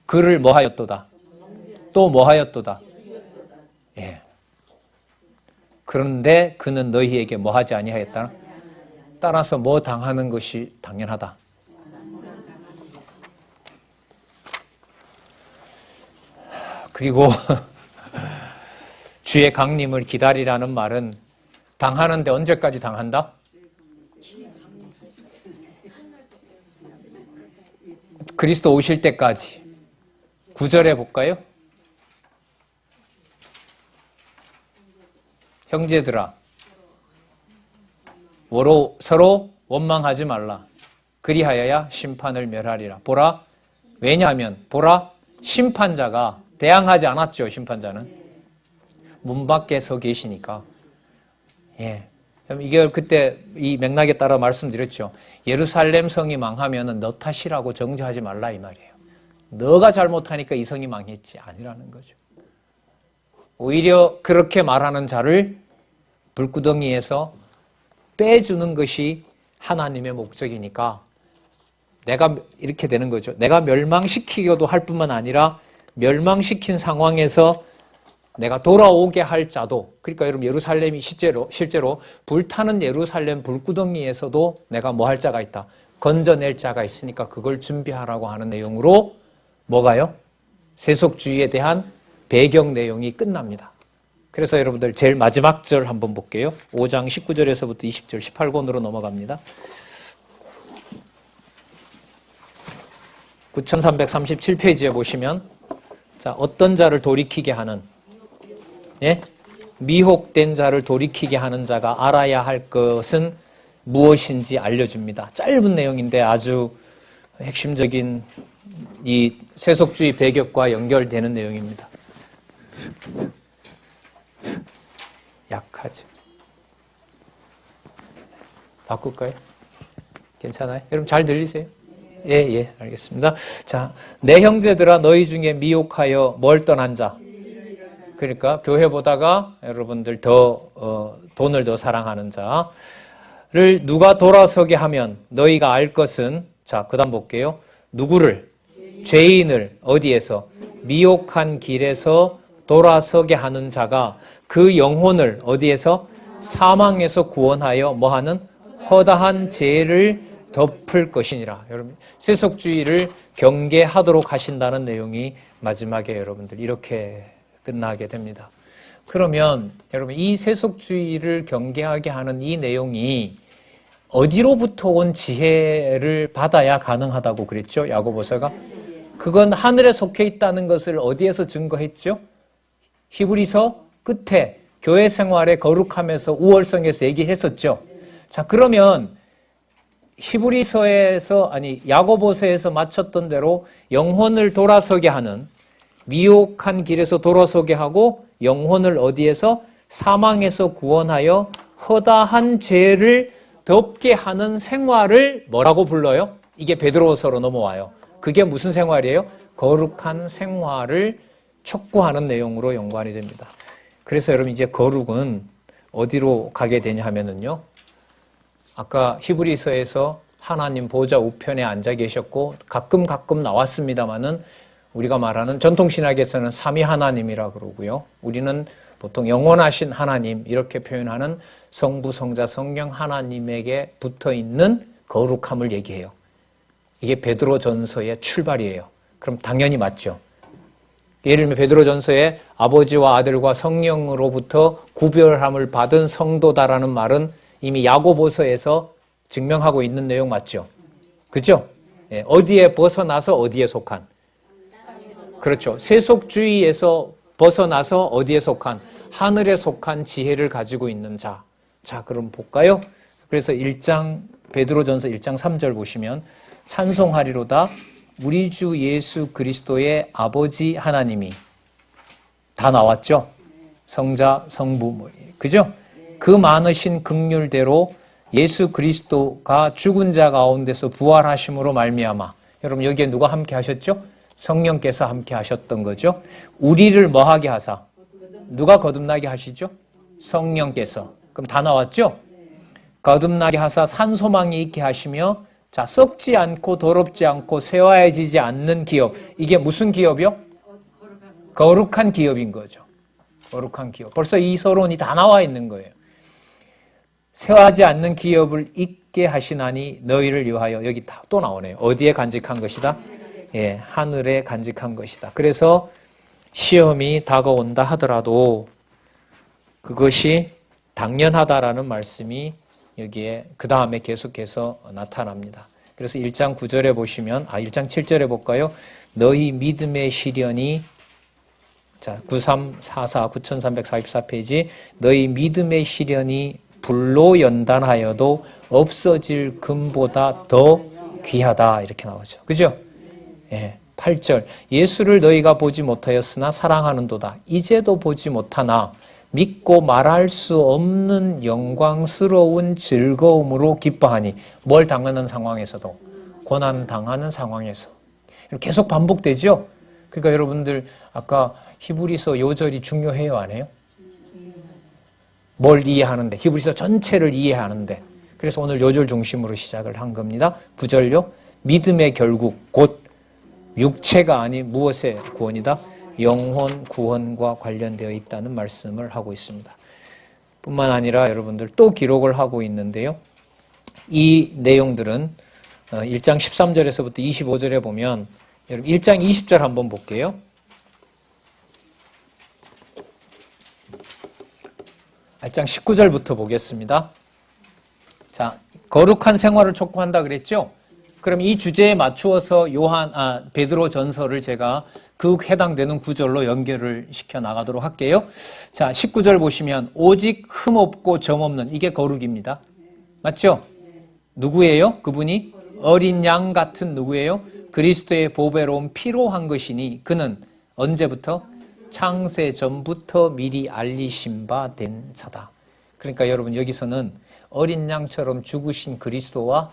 그를 뭐 하였도다? 또 뭐 하였도다? 예. 그런데 그는 너희에게 뭐 하지 아니하였다? 따라서 뭐 당하는 것이 당연하다. 그리고 주의 강림을 기다리라는 말은 당하는데 언제까지 당한다? 그리스도 오실 때까지. 9절에 볼까요? 형제들아, 서로 원망하지 말라. 그리하여야 심판을 멸하리라. 보라, 왜냐하면 보라, 심판자가 대항하지 않았죠. 심판자는 문 밖에 서 계시니까. 예, 이게 그때 이 맥락에 따라 말씀드렸죠. 예루살렘 성이 망하면은 너 탓이라고 정죄하지 말라 이 말이에요. 너가 잘못하니까 이 성이 망했지 아니라는 거죠. 오히려 그렇게 말하는 자를 불구덩이에서 빼주는 것이 하나님의 목적이니까 내가 이렇게 되는 거죠. 내가 멸망시키기도 할 뿐만 아니라 멸망시킨 상황에서 내가 돌아오게 할 자도, 그러니까 여러분 예루살렘이 실제로 불타는 예루살렘 불구덩이에서도 내가 뭐 할 자가 있다. 건져낼 자가 있으니까 그걸 준비하라고 하는 내용으로 뭐가요? 세속주의에 대한 배경 내용이 끝납니다. 그래서 여러분들 제일 마지막 절 한번 볼게요. 5장 19절에서부터 20절 18권으로 넘어갑니다. 9337페이지에 보시면 자, 어떤 자를 돌이키게 하는, 예? 미혹된 자를 돌이키게 하는 자가 알아야 할 것은 무엇인지 알려줍니다. 짧은 내용인데 아주 핵심적인 이 세속주의 배격과 연결되는 내용입니다. 약하죠. 바꿀까요? 괜찮아요? 여러분 잘 들리세요? 예, 알겠습니다. 자, 내 형제들아 너희 중에 미혹하여 뭘 떠난 자? 그러니까 교회 보다가 여러분들 더 돈을 더 사랑하는 자를 누가 돌아서게 하면 너희가 알 것은, 자, 그다음 볼게요. 누구를? 죄인을 어디에서? 미혹한 길에서 돌아서게 하는 자가 그 영혼을 어디에서? 사망에서 구원하여 뭐하는? 허다한 죄를 덮을 것이니라. 여러분, 세속주의를 경계하도록 하신다는 내용이 마지막에 여러분들 이렇게 끝나게 됩니다. 그러면 여러분, 이 세속주의를 경계하게 하는 이 내용이 어디로부터 온 지혜를 받아야 가능하다고 그랬죠? 야고보서가. 그건 하늘에 속해 있다는 것을 어디에서 증거했죠? 히브리서 끝에 교회 생활의 거룩함에서 우월성에서 얘기했었죠. 자, 그러면 야고보서에서 마쳤던 대로 영혼을 돌아서게 하는, 미혹한 길에서 돌아서게 하고 영혼을 어디에서? 사망에서 구원하여 허다한 죄를 덮게 하는 생활을 뭐라고 불러요? 이게 베드로서로 넘어와요. 그게 무슨 생활이에요? 거룩한 생활을 촉구하는 내용으로 연관이 됩니다. 그래서 여러분, 이제 거룩은 어디로 가게 되냐 하면은요, 아까 히브리서에서 하나님 보좌 우편에 앉아 계셨고 가끔 나왔습니다마는 우리가 말하는 전통신학에서는 삼위 하나님이라 그러고요. 우리는 보통 영원하신 하나님 이렇게 표현하는 성부, 성자, 성령 하나님에게 붙어있는 거룩함을 얘기해요. 이게 베드로전서의 출발이에요. 그럼 당연히 맞죠. 예를 들면 베드로전서에 아버지와 아들과 성령으로부터 구별함을 받은 성도다라는 말은 이미 야고보서에서 증명하고 있는 내용 맞죠? 그죠? 예, 어디에 벗어나서 어디에 속한? 그렇죠. 세속주의에서 벗어나서 어디에 속한? 하늘에 속한 지혜를 가지고 있는 자. 자, 그럼 볼까요? 그래서 베드로전서 1장 3절 보시면 찬송하리로다 우리 주 예수 그리스도의 아버지 하나님이, 다 나왔죠? 성자, 성부, 그죠? 그 많으신 긍휼대로 예수 그리스도가 죽은 자 가운데서 부활하심으로 말미암아, 여러분 여기에 누가 함께 하셨죠? 성령께서 함께 하셨던 거죠. 우리를 뭐하게 하사? 누가 거듭나게 하시죠? 성령께서. 그럼 다 나왔죠? 거듭나게 하사 산소망이 있게 하시며, 자, 썩지 않고 더럽지 않고 쇠화해지지 않는 기업. 이게 무슨 기업이요? 거룩한 기업인 거죠. 거룩한 기업. 벌써 이 서론이 다 나와 있는 거예요. 쇠화하지 않는 기업을 있게 하시나니 너희를 위하여, 여기 다 또 나오네요. 어디에 간직한 것이다? 예, 하늘에 간직한 것이다. 그래서 시험이 다가온다 하더라도 그것이 당연하다라는 말씀이 여기에 그 다음에 계속해서 나타납니다. 그래서 1장 9절에 보시면, 1장 7절에 볼까요? 너희 믿음의 시련이, 자, 9344 너희 믿음의 시련이 불로 연단하여도 없어질 금보다 더 귀하다, 이렇게 나오죠. 그죠? 예, 8절 예수를 너희가 보지 못하였으나 사랑하는도다. 이제도 보지 못하나 믿고 말할 수 없는 영광스러운 즐거움으로 기뻐하니. 뭘 당하는 상황에서도? 고난 당하는 상황에서. 계속 반복되죠? 그러니까 여러분들 아까 히브리서 요절이 중요해요, 안 해요? 뭘 이해하는데? 히브리서 전체를 이해하는데. 그래서 오늘 요절 중심으로 시작을 한 겁니다. 9절요. 믿음의 결국 곧 육체가 아닌 무엇의 구원이다? 영혼 구원과 관련되어 있다는 말씀을 하고 있습니다. 뿐만 아니라 여러분들 또 기록을 하고 있는데요. 이 내용들은 1장 13절에서부터 25절에 보면, 여러분 1장 20절 한번 볼게요. 장 19절부터 보겠습니다. 자, 거룩한 생활을 촉구한다 그랬죠? 그럼 이 주제에 맞추어서 베드로 전서를 제가 그 해당되는 구절로 연결을 시켜 나가도록 할게요. 자, 19절 보시면 오직 흠 없고 점 없는, 이게 거룩입니다. 맞죠? 누구예요? 그분이 어린 양 같은 누구예요? 그리스도의 보배로운 피로 한 것이니 그는 언제부터? 창세 전부터 미리 알리신 바 된 자다. 그러니까 여러분 여기서는 어린 양처럼 죽으신 그리스도와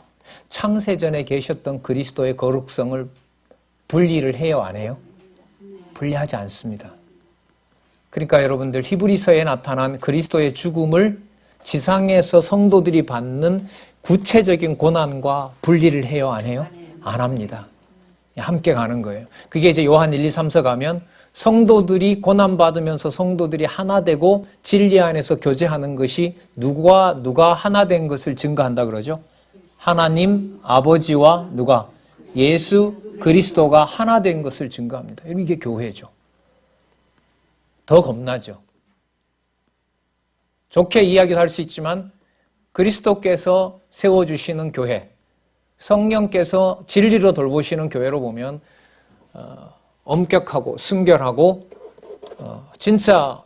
창세전에 계셨던 그리스도의 거룩성을 분리를 해요, 안 해요? 분리하지 않습니다. 그러니까 여러분들 히브리서에 나타난 그리스도의 죽음을 지상에서 성도들이 받는 구체적인 고난과 분리를 해요, 안 해요? 안 합니다. 함께 가는 거예요. 그게 이제 요한 1, 2, 3서 가면 성도들이 고난받으면서 성도들이 하나 되고 진리 안에서 교제하는 것이 누가 하나 된 것을 증거한다 그러죠? 하나님 아버지와 누가? 예수 그리스도가 하나 된 것을 증거합니다. 이게 교회죠. 더 겁나죠. 좋게 이야기도 할 수 있지만 그리스도께서 세워주시는 교회, 성령께서 진리로 돌보시는 교회로 보면 엄격하고 순결하고 진짜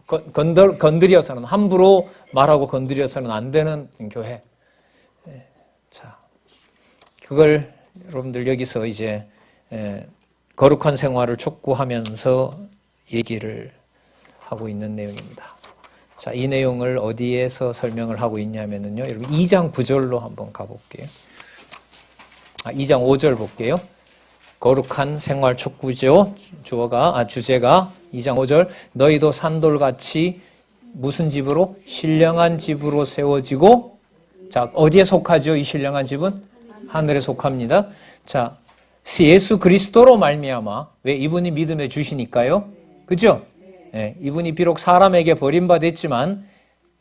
건드려서는 함부로 말하고 건드려서는 안 되는 교회. 자, 그걸 여러분들 여기서 이제 거룩한 생활을 촉구하면서 얘기를 하고 있는 내용입니다. 자, 이 내용을 어디에서 설명을 하고 있냐면요. 여러분 2장 9절로 한번 가볼게요. 2장 5절 볼게요. 거룩한 생활 촉구죠. 주제가 2장 5절. 너희도 산돌같이 무슨 집으로? 신령한 집으로 세워지고, 자, 어디에 속하죠? 이 신령한 집은? 하늘에 속합니다. 자, 예수 그리스도로 말미암아, 왜? 이분이 믿음의 주시니까요. 그죠? 네, 이분이 비록 사람에게 버림받았지만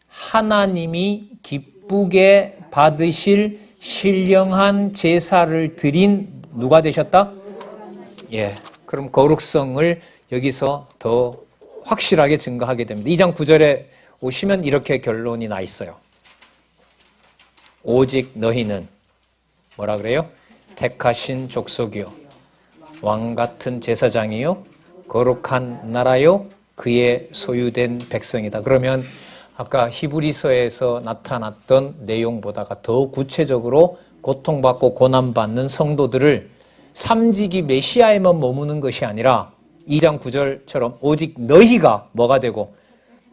하나님이 기쁘게 받으실 신령한 제사를 드린 누가 되셨다? 예, 그럼 거룩성을 여기서 더 확실하게 증거하게 됩니다. 2장 9절에 오시면 이렇게 결론이 나 있어요. 오직 너희는 뭐라 그래요? 택하신 족속이요, 왕같은 제사장이요, 거룩한 나라요, 그의 소유된 백성이다. 그러면 아까 히브리서에서 나타났던 내용보다가 더 구체적으로 고통받고 고난받는 성도들을 삼지기 메시아에만 머무는 것이 아니라 2장 9절처럼 오직 너희가 뭐가 되고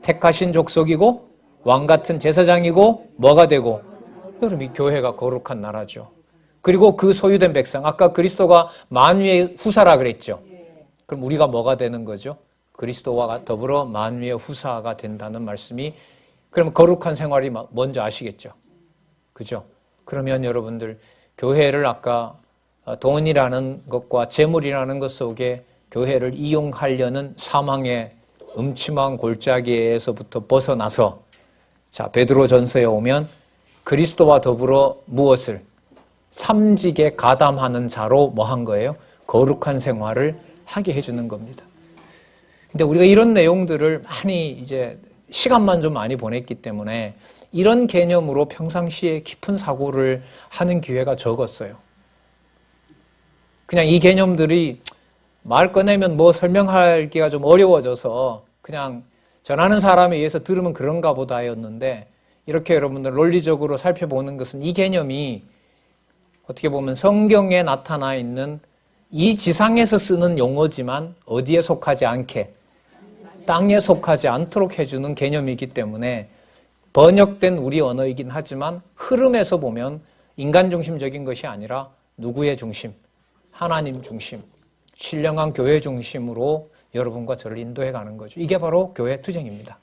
택하신 족속이고 왕같은 제사장이고 뭐가 되고, 그럼 이 교회가 거룩한 나라죠. 그리고 그 소유된 백성, 아까 그리스도가 만유의 후사라 그랬죠. 그럼 우리가 뭐가 되는 거죠? 그리스도와 더불어 만유의 후사가 된다는 말씀이, 그럼 거룩한 생활이 먼저 아시겠죠? 그죠? 그러면 여러분들 교회를 아까 돈이라는 것과 재물이라는 것 속에 교회를 이용하려는 사망의 음침한 골짜기에서부터 벗어나서, 자, 베드로전서에 오면 그리스도와 더불어 무엇을? 삼직에 가담하는 자로 뭐 한 거예요? 거룩한 생활을 하게 해주는 겁니다. 근데 우리가 이런 내용들을 많이 이제 시간만 좀 많이 보냈기 때문에 이런 개념으로 평상시에 깊은 사고를 하는 기회가 적었어요. 그냥 이 개념들이 말 꺼내면 뭐 설명하기가 좀 어려워져서 그냥 전하는 사람에 의해서 들으면 그런가 보다였는데, 이렇게 여러분들 논리적으로 살펴보는 것은 이 개념이 어떻게 보면 성경에 나타나 있는 이 지상에서 쓰는 용어지만 어디에 속하지 않게, 땅에 속하지 않도록 해주는 개념이기 때문에 번역된 우리 언어이긴 하지만 흐름에서 보면 인간 중심적인 것이 아니라 누구의 중심? 하나님 중심, 신령한 교회 중심으로 여러분과 저를 인도해 가는 거죠. 이게 바로 교회 투쟁입니다.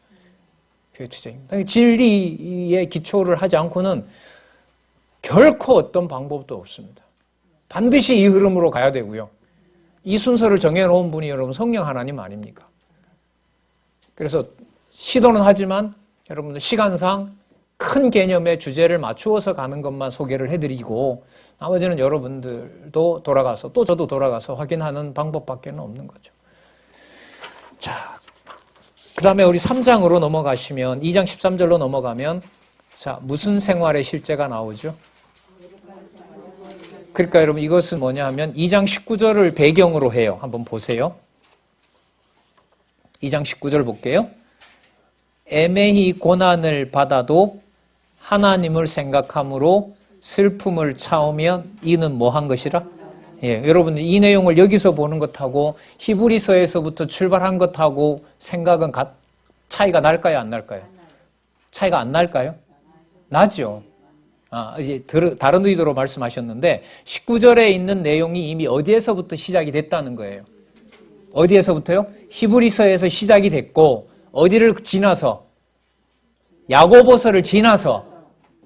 교회 투쟁입니다. 진리에 기초를 하지 않고는 결코 어떤 방법도 없습니다. 반드시 이 흐름으로 가야 되고요. 이 순서를 정해놓은 분이 여러분 성령 하나님 아닙니까? 그래서 시도는 하지만 여러분들 시간상 큰 개념의 주제를 맞추어서 가는 것만 소개를 해드리고 나머지는 여러분들도 돌아가서 또 저도 돌아가서 확인하는 방법밖에 없는 거죠. 자, 그 다음에 우리 3장으로 넘어가시면 2장 13절로 넘어가면 자, 무슨 생활의 실제가 나오죠? 그러니까 여러분 이것은 뭐냐 하면 2장 19절을 배경으로 해요. 한번 보세요. 2장 19절 볼게요. 애매히 고난을 받아도 하나님을 생각함으로 슬픔을 참으면 이는 뭐한 것이라? 예, 여러분들 이 내용을 여기서 보는 것하고 히브리서에서부터 출발한 것하고 생각은 차이가 날까요? 안 날까요? 차이가 안 날까요? 나죠. 이제 다른 의도로 말씀하셨는데 19절에 있는 내용이 이미 어디에서부터 시작이 됐다는 거예요. 어디에서부터요? 히브리서에서 시작이 됐고 어디를 지나서 야고보서를 지나서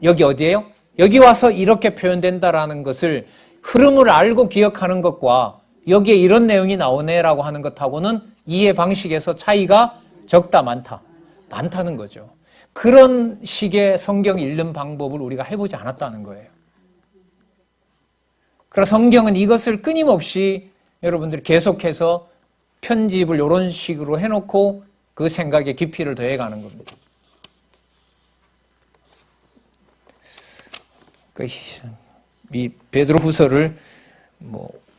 여기 어디예요? 여기 와서 이렇게 표현된다라는 것을 흐름을 알고 기억하는 것과 여기에 이런 내용이 나오네라고 하는 것하고는 이해 방식에서 차이가 적다 많다는 거죠. 그런 식의 성경 읽는 방법을 우리가 해보지 않았다는 거예요. 그래서 성경은 이것을 끊임없이 여러분들이 계속해서 편집을 이런 식으로 해놓고 그 생각에 깊이를 더해가는 겁니다. 이 베드로후서를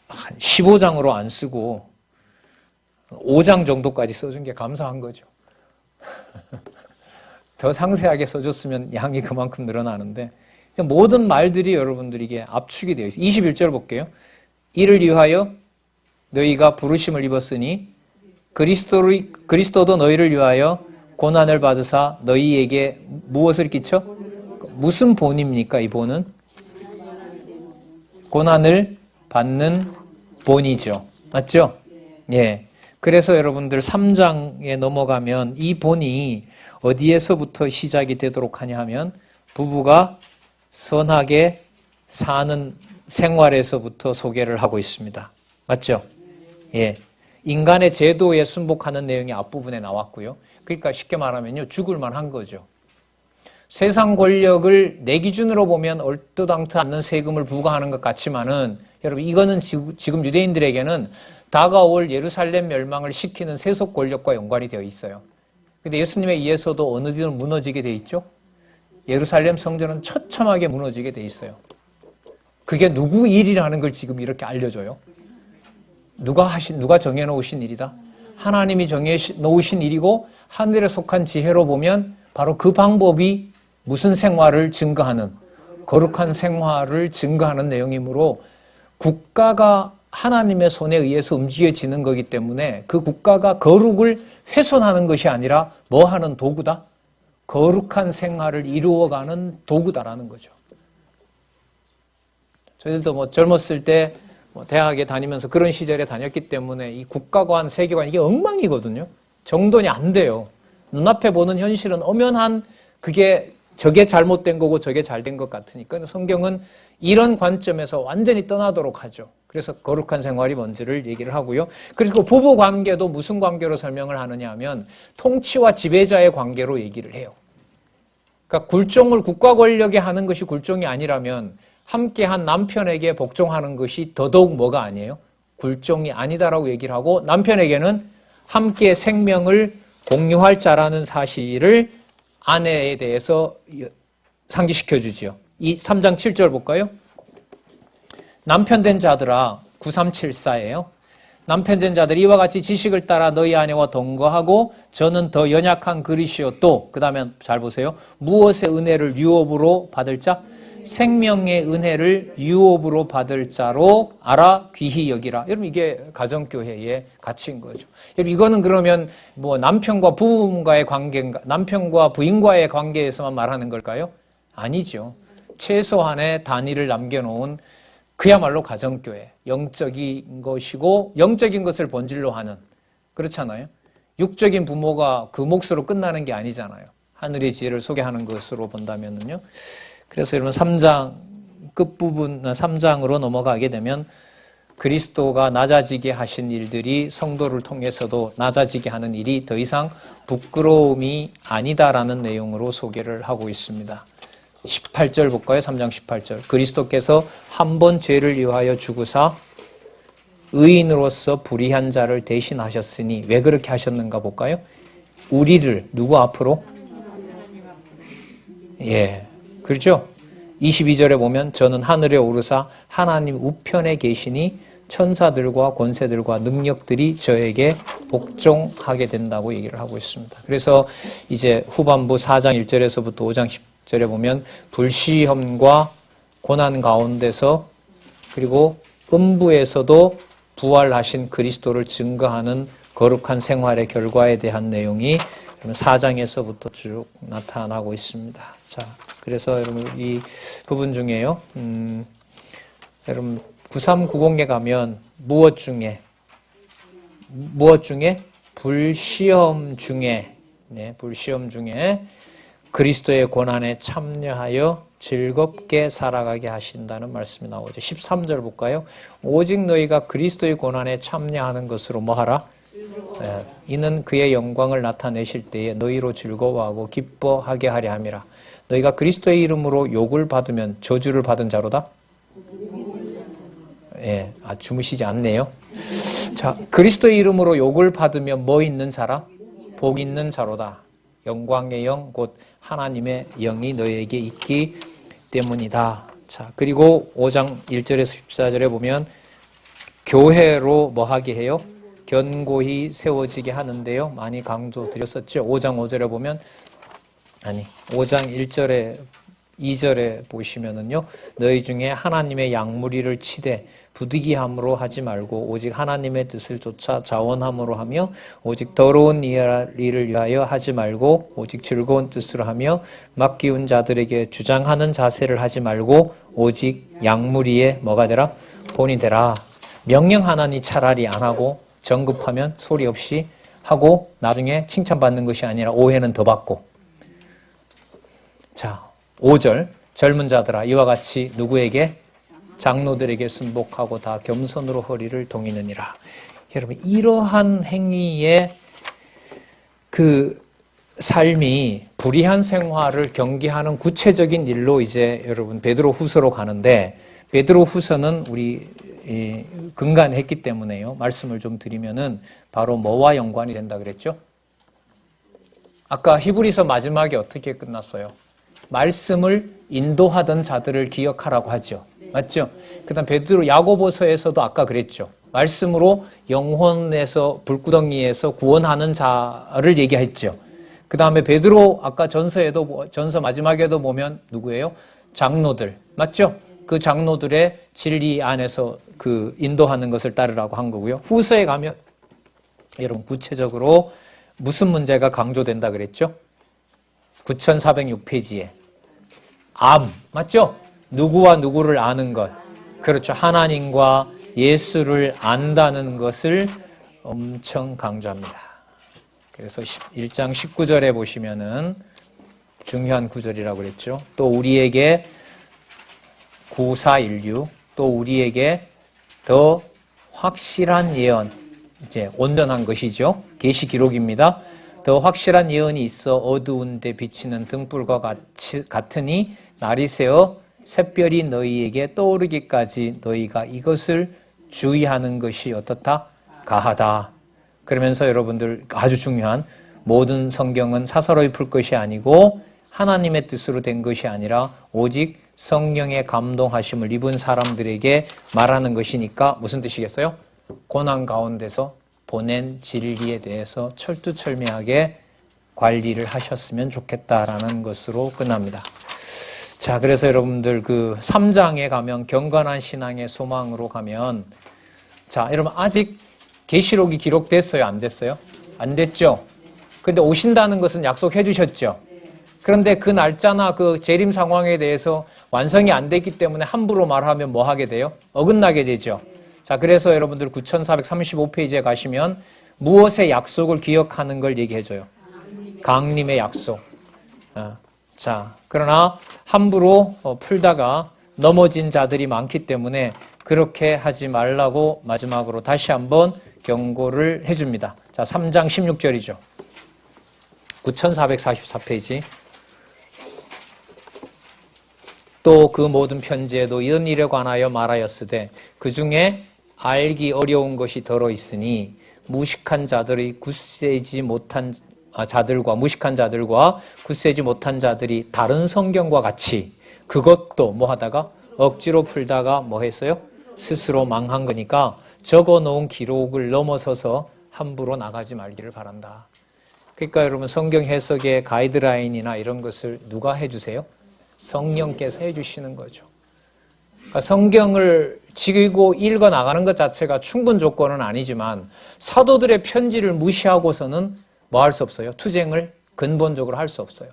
한 15장으로 안 쓰고 5장 정도까지 써준 게 감사한 거죠. 더 상세하게 써줬으면 양이 그만큼 늘어나는데 모든 말들이 여러분들이 이게 압축이 되어 있어요. 21절 볼게요. 이를 위하여 너희가 부르심을 입었으니 그리스도도 너희를 위하여 고난을 받으사 너희에게 무엇을 끼쳐? 무슨 본입니까? 이 본은? 고난을 받는 본이죠. 맞죠? 예. 그래서 여러분들 3장에 넘어가면 이 본이 어디에서부터 시작이 되도록 하냐 하면 부부가 선하게 사는 생활에서부터 소개를 하고 있습니다. 맞죠? 예. 인간의 제도에 순복하는 내용이 앞부분에 나왔고요. 그러니까 쉽게 말하면요, 죽을 만한 거죠. 세상 권력을 내 기준으로 보면 얼토당토 않는 세금을 부과하는 것 같지만은 여러분 이거는 지금 유대인들에게는 다가올 예루살렘 멸망을 시키는 세속 권력과 연관이 되어 있어요. 근데 예수님에 의해서도 어느 뒤는 무너지게 돼 있죠? 예루살렘 성전은 처참하게 무너지게 돼 있어요. 그게 누구 일이라는 걸 지금 이렇게 알려줘요. 누가 정해놓으신 일이다? 하나님이 정해놓으신 일이고 하늘에 속한 지혜로 보면 바로 그 방법이 무슨 생활을 증거하는 거룩한 생활을 증거하는 내용이므로 국가가 하나님의 손에 의해서 움직여지는 거기 때문에 그 국가가 거룩을 훼손하는 것이 아니라 뭐 하는 도구다? 거룩한 생활을 이루어가는 도구다라는 거죠. 저희들도 젊었을 때 대학에 다니면서 그런 시절에 다녔기 때문에 이 국가관, 세계관 이게 엉망이거든요. 정돈이 안 돼요. 눈앞에 보는 현실은 엄연한 저게 잘못된 거고 저게 잘된 것 같으니까 성경은 이런 관점에서 완전히 떠나도록 하죠. 그래서 거룩한 생활이 뭔지를 얘기를 하고요. 그리고 부부 관계도 무슨 관계로 설명을 하느냐 하면 통치와 지배자의 관계로 얘기를 해요. 그러니까 굴종을 국가 권력에 하는 것이 굴종이 아니라면 함께한 남편에게 복종하는 것이 더더욱 뭐가 아니에요? 굴종이 아니다라고 얘기를 하고 남편에게는 함께 생명을 공유할 자라는 사실을 아내에 대해서 상기시켜 주죠. 이 3장 7절 볼까요? 남편 된 자들아 9374예요. 남편 된 자들이 이와 같이 지식을 따라 너희 아내와 동거하고 저는 더 연약한 그릇이요 또 그 다음에 잘 보세요. 무엇의 은혜를 유업으로 받을 자? 생명의 은혜를 유업으로 받을 자로 알아 귀히 여기라. 여러분 이게 가정교회의 가치인 거죠. 여러분 이거는 그러면 남편과 부부와의 관계인가, 남편과 부인과의 관계에서만 말하는 걸까요? 아니죠. 최소한의 단위를 남겨놓은 그야말로 가정교회, 영적인 것이고 영적인 것을 본질로 하는, 그렇잖아요. 육적인 부모가 그 몫으로 끝나는 게 아니잖아요. 하늘의 지혜를 소개하는 것으로 본다면은요. 그래서 여러분 3장 끝부분 3장으로 넘어가게 되면 그리스도가 낮아지게 하신 일들이 성도를 통해서도 낮아지게 하는 일이 더 이상 부끄러움이 아니다라는 내용으로 소개를 하고 있습니다. 18절 볼까요? 3장 18절. 그리스도께서 한 번 죄를 위하여 죽으사 의인으로서 불의한 자를 대신하셨으니 왜 그렇게 하셨는가 볼까요? 우리를 누구 앞으로? 예. 그렇죠? 22절에 보면 저는 하늘에 오르사 하나님 우편에 계시니 천사들과 권세들과 능력들이 저에게 복종하게 된다고 얘기를 하고 있습니다. 그래서 이제 후반부 4장 1절에서부터 5장 10절에 보면 불시험과 고난 가운데서 그리고 음부에서도 부활하신 그리스도를 증거하는 거룩한 생활의 결과에 대한 내용이 4장에서부터 쭉 나타나고 있습니다. 자, 그래서 여러분 이 부분 중에요. 여러분 9390에 가면 무엇 중에 무엇 중에? 불시험 중에, 네, 불시험 중에 그리스도의 고난에 참여하여 즐겁게 살아가게 하신다는 말씀이 나오죠. 13절 볼까요? 오직 너희가 그리스도의 고난에 참여하는 것으로 뭐하라? 네, 이는 그의 영광을 나타내실 때에 너희로 즐거워하고 기뻐하게 하려 함이라. 너희가 그리스도의 이름으로 욕을 받으면 저주를 받은 자로다? 예, 주무시지 않네요. 자, 그리스도의 이름으로 욕을 받으면 뭐 있는 자라? 복 있는 자로다. 영광의 영, 곧 하나님의 영이 너희에게 있기 때문이다. 자, 그리고 5장 1절에서 14절에 보면 교회로 뭐 하게 해요? 견고히 세워지게 하는데요. 많이 강조드렸었죠. 5장 5절에 보면 5장 1절에 2절에 보시면은요. 너희 중에 하나님의 양무리를 치되 부득이함으로 하지 말고 오직 하나님의 뜻을 쫓아 자원함으로 하며 오직 더러운 일을 위하여 하지 말고 오직 즐거운 뜻으로 하며 맡기운 자들에게 주장하는 자세를 하지 말고 오직 양무리에 뭐가 되라? 본이 되라. 명령하나니 차라리 안 하고 정급하면 소리 없이 하고 나중에 칭찬받는 것이 아니라 오해는 더 받고. 자, 5절 젊은 자들아 이와 같이 누구에게? 장로들에게 순복하고 다 겸손으로 허리를 동이느니라. 여러분 이러한 행위의 그 삶이 불의한 생활을 경계하는 구체적인 일로 이제 여러분 베드로후서로 가는데 베드로후서는 우리 근간했기 때문에요. 말씀을 좀 드리면은 바로 뭐와 연관이 된다 그랬죠? 아까 히브리서 마지막에 어떻게 끝났어요? 말씀을 인도하던 자들을 기억하라고 하죠. 맞죠? 그 다음 베드로 야고보서에서도 아까 그랬죠. 말씀으로 영혼에서 불구덩이에서 구원하는 자를 얘기했죠. 그 다음에 베드로 아까 전서 마지막에도 보면 누구예요? 장로들. 맞죠? 그 장로들의 진리 안에서 그 인도하는 것을 따르라고 한 거고요. 후서에 가면 여러분 구체적으로 무슨 문제가 강조된다 그랬죠? 9406페이지에 맞죠? 누구와 누구를 아는 것. 그렇죠. 하나님과 예수를 안다는 것을 엄청 강조합니다. 그래서 1장 19절에 보시면은 중요한 구절이라고 그랬죠. 또 우리에게 9416, 또 우리에게 더 확실한 예언, 이제 온전한 것이죠. 계시 기록입니다. 더 확실한 예언이 있어 어두운 데 비치는 등불과 같으니 날이 새어 샛별이 너희에게 떠오르기까지 너희가 이것을 주의하는 것이 어떻다? 가하다. 그러면서 여러분들 아주 중요한 모든 성경은 사사로이 풀 것이 아니고 하나님의 뜻으로 된 것이 아니라 오직 성령의 감동하심을 입은 사람들에게 말하는 것이니까 무슨 뜻이겠어요? 고난 가운데서 보낸 진리에 대해서 철두철미하게 관리를 하셨으면 좋겠다라는 것으로 끝납니다. 자, 그래서 여러분들 그 3장에 가면 경건한 신앙의 소망으로 가면 자, 여러분 아직 계시록이 기록됐어요? 안 됐어요? 안 됐죠? 근데 오신다는 것은 약속해 주셨죠? 그런데 그 날짜나 그 재림 상황에 대해서 완성이 안 됐기 때문에 함부로 말하면 뭐 하게 돼요? 어긋나게 되죠. 자, 그래서 여러분들 9435페이지에 가시면 무엇의 약속을 기억하는 걸 얘기해 줘요? 강림의 약속. 자, 그러나 함부로 풀다가 넘어진 자들이 많기 때문에 그렇게 하지 말라고 마지막으로 다시 한번 경고를 해줍니다. 자, 3장 16절이죠. 9444페이지. 또 그 모든 편지에도 이런 일에 관하여 말하였으되 그 중에 알기 어려운 것이 더러 있으니 무식한 자들이 굳세지 못한 자들과 무식한 자들과 굳세지 못한 자들이 다른 성경과 같이 그것도 뭐 하다가 억지로 풀다가 뭐 했어요? 스스로 망한 거니까 적어 놓은 기록을 넘어서서 함부로 나가지 말기를 바란다. 그러니까 여러분 성경 해석의 가이드라인이나 이런 것을 누가 해주세요? 성령께서 해주시는 거죠. 그러니까 성경을 지키고 읽어 나가는 것 자체가 충분 조건은 아니지만 사도들의 편지를 무시하고서는 뭐 할 수 없어요? 투쟁을 근본적으로 할 수 없어요.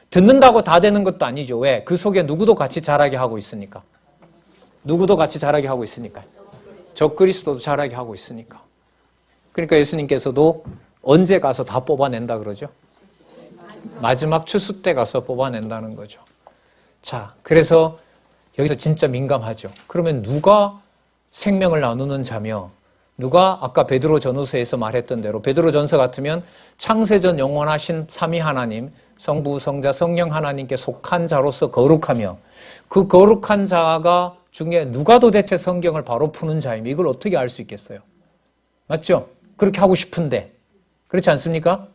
듣는다고 다 되는 것도 아니죠. 왜? 그 속에 누구도 같이 자라게 하고 있으니까. 누구도 같이 자라게 하고 있으니까. 적그리스도도 자라게 하고 있으니까. 그러니까 예수님께서도 언제 가서 다 뽑아낸다 그러죠? 마지막 추수 때 가서 뽑아낸다는 거죠. 자, 그래서 여기서 진짜 민감하죠. 그러면 누가 생명을 나누는 자며 누가 아까 베드로 전후서에서 말했던 대로 베드로 전서 같으면 창세전 영원하신 삼위 하나님, 성부, 성자, 성령 하나님께 속한 자로서 거룩하며 그 거룩한 자가 중에 누가 도대체 성경을 바로 푸는 자이며 이걸 어떻게 알 수 있겠어요? 맞죠? 그렇게 하고 싶은데 그렇지 않습니까?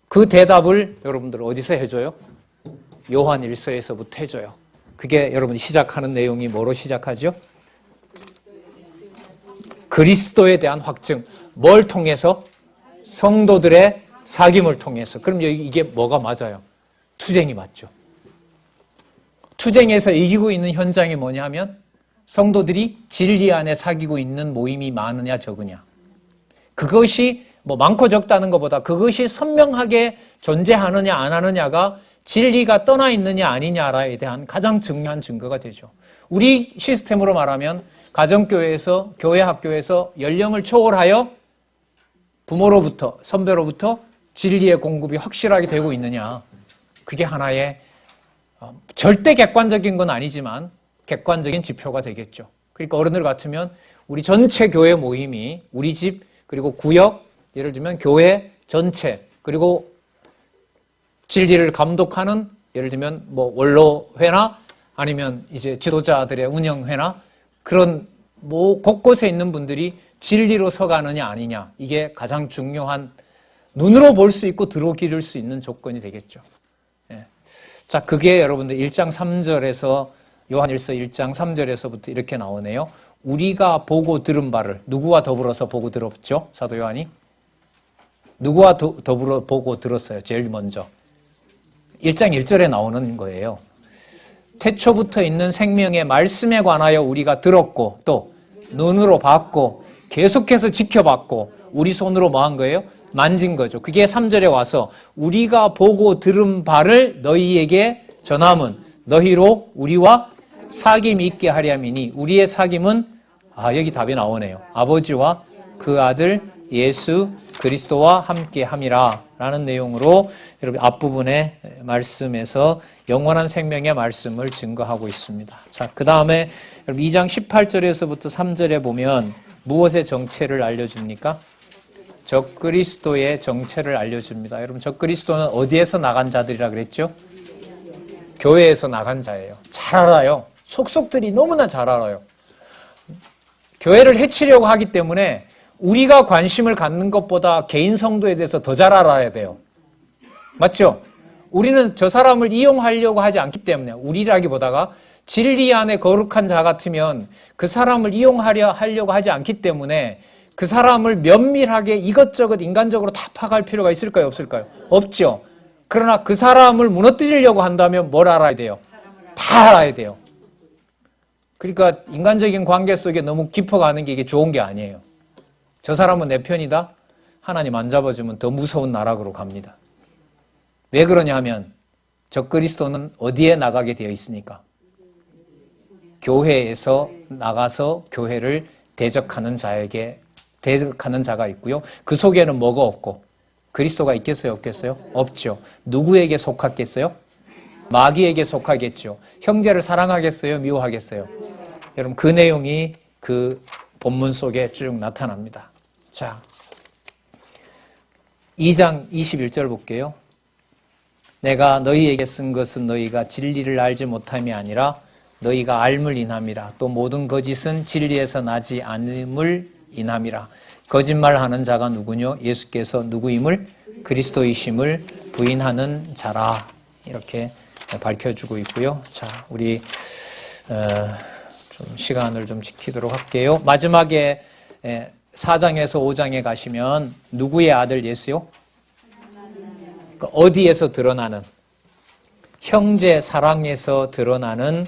그 대답을 여러분들 어디서 해줘요? 요한 1서에서부터 해줘요. 그게 여러분 시작하는 내용이 뭐로 시작하죠? 그리스도에 대한 확증. 뭘 통해서? 성도들의 사귐을 통해서. 그럼 이게 뭐가 맞아요? 투쟁이 맞죠. 투쟁에서 이기고 있는 현장이 뭐냐 하면 성도들이 진리 안에 사귀고 있는 모임이 많으냐 적으냐. 그것이 뭐 많고 적다는 것보다 그것이 선명하게 존재하느냐 안 하느냐가 진리가 떠나 있느냐 아니냐에 대한 가장 중요한 증거가 되죠. 우리 시스템으로 말하면 가정교회에서 교회 학교에서 연령을 초월하여 부모로부터 선배로부터 진리의 공급이 확실하게 되고 있느냐. 그게 하나의 절대 객관적인 건 아니지만 객관적인 지표가 되겠죠. 그러니까 어른들 같으면 우리 전체 교회 모임이 우리 집 그리고 구역 예를 들면 교회 전체 그리고 진리를 감독하는 예를 들면 뭐 원로회나 아니면 이제 지도자들의 운영회나 그런 뭐 곳곳에 있는 분들이 진리로 서가느냐 아니냐 이게 가장 중요한 눈으로 볼 수 있고 들어기를 수 있는 조건이 되겠죠. 예. 자, 그게 여러분들 1장 3절에서 요한일서 1장 3절에서부터 이렇게 나오네요. 우리가 보고 들은 바를 누구와 더불어서 보고 들었죠? 사도 요한이 누구와 더불어 보고 들었어요? 제일 먼저 1장 1절에 나오는 거예요. 태초부터 있는 생명의 말씀에 관하여 우리가 들었고 또 눈으로 봤고 계속해서 지켜봤고 우리 손으로 뭐 한 거예요? 만진 거죠. 그게 3절에 와서 우리가 보고 들은 바를 너희에게 전함은 너희로 우리와 사귐이 있게 하려미니 우리의 사귐은 여기 답이 나오네요. 아버지와 그 아들 예수 그리스도와 함께 함이라 라는 내용으로 여러분 앞부분의 말씀에서 영원한 생명의 말씀을 증거하고 있습니다. 자, 그 다음에 여러분 2장 18절에서부터 3절에 보면 무엇의 정체를 알려줍니까? 적그리스도의 정체를 알려줍니다. 여러분 적그리스도는 어디에서 나간 자들이라 그랬죠? 교회에서 나간 자예요. 잘 알아요. 속속들이 너무나 잘 알아요. 교회를 해치려고 하기 때문에 우리가 관심을 갖는 것보다 개인 성도에 대해서 더 잘 알아야 돼요. 맞죠? 우리는 저 사람을 이용하려고 하지 않기 때문에 우리라기보다가 진리 안에 거룩한 자 같으면 그 사람을 하려고 하지 않기 때문에 그 사람을 면밀하게 이것저것 인간적으로 다 파악할 필요가 있을까요? 없을까요? 없죠. 그러나 그 사람을 무너뜨리려고 한다면 뭘 알아야 돼요? 다 알아야 돼요. 그러니까 인간적인 관계 속에 너무 깊어가는 게 이게 좋은 게 아니에요. 저 사람은 내 편이다? 하나님 안 잡아주면 더 무서운 나락으로 갑니다. 왜 그러냐 하면 적그리스도는 어디에 나가게 되어 있으니까? 교회에서 나가서 교회를 대적하는 자가 있고요. 그 속에는 뭐가 없고 그리스도가 있겠어요? 없겠어요? 없죠. 누구에게 속하겠어요? 마귀에게 속하겠죠. 형제를 사랑하겠어요? 미워하겠어요? 여러분 그 내용이 그 본문 속에 쭉 나타납니다. 자, 2장 21절 볼게요. 내가 너희에게 쓴 것은 너희가 진리를 알지 못함이 아니라 너희가 알물 인함이라. 또 모든 거짓은 진리에서 나지 않음을 인함이라. 거짓말하는 자가 누구뇨? 예수께서 누구임을? 그리스도이심을 부인하는 자라. 이렇게 밝혀주고 있고요. 자, 우리 좀 시간을 좀 지키도록 할게요. 마지막에 4장에서 5장에 가시면 누구의 아들 예수요? 어디에서 드러나는? 형제 사랑에서 드러나는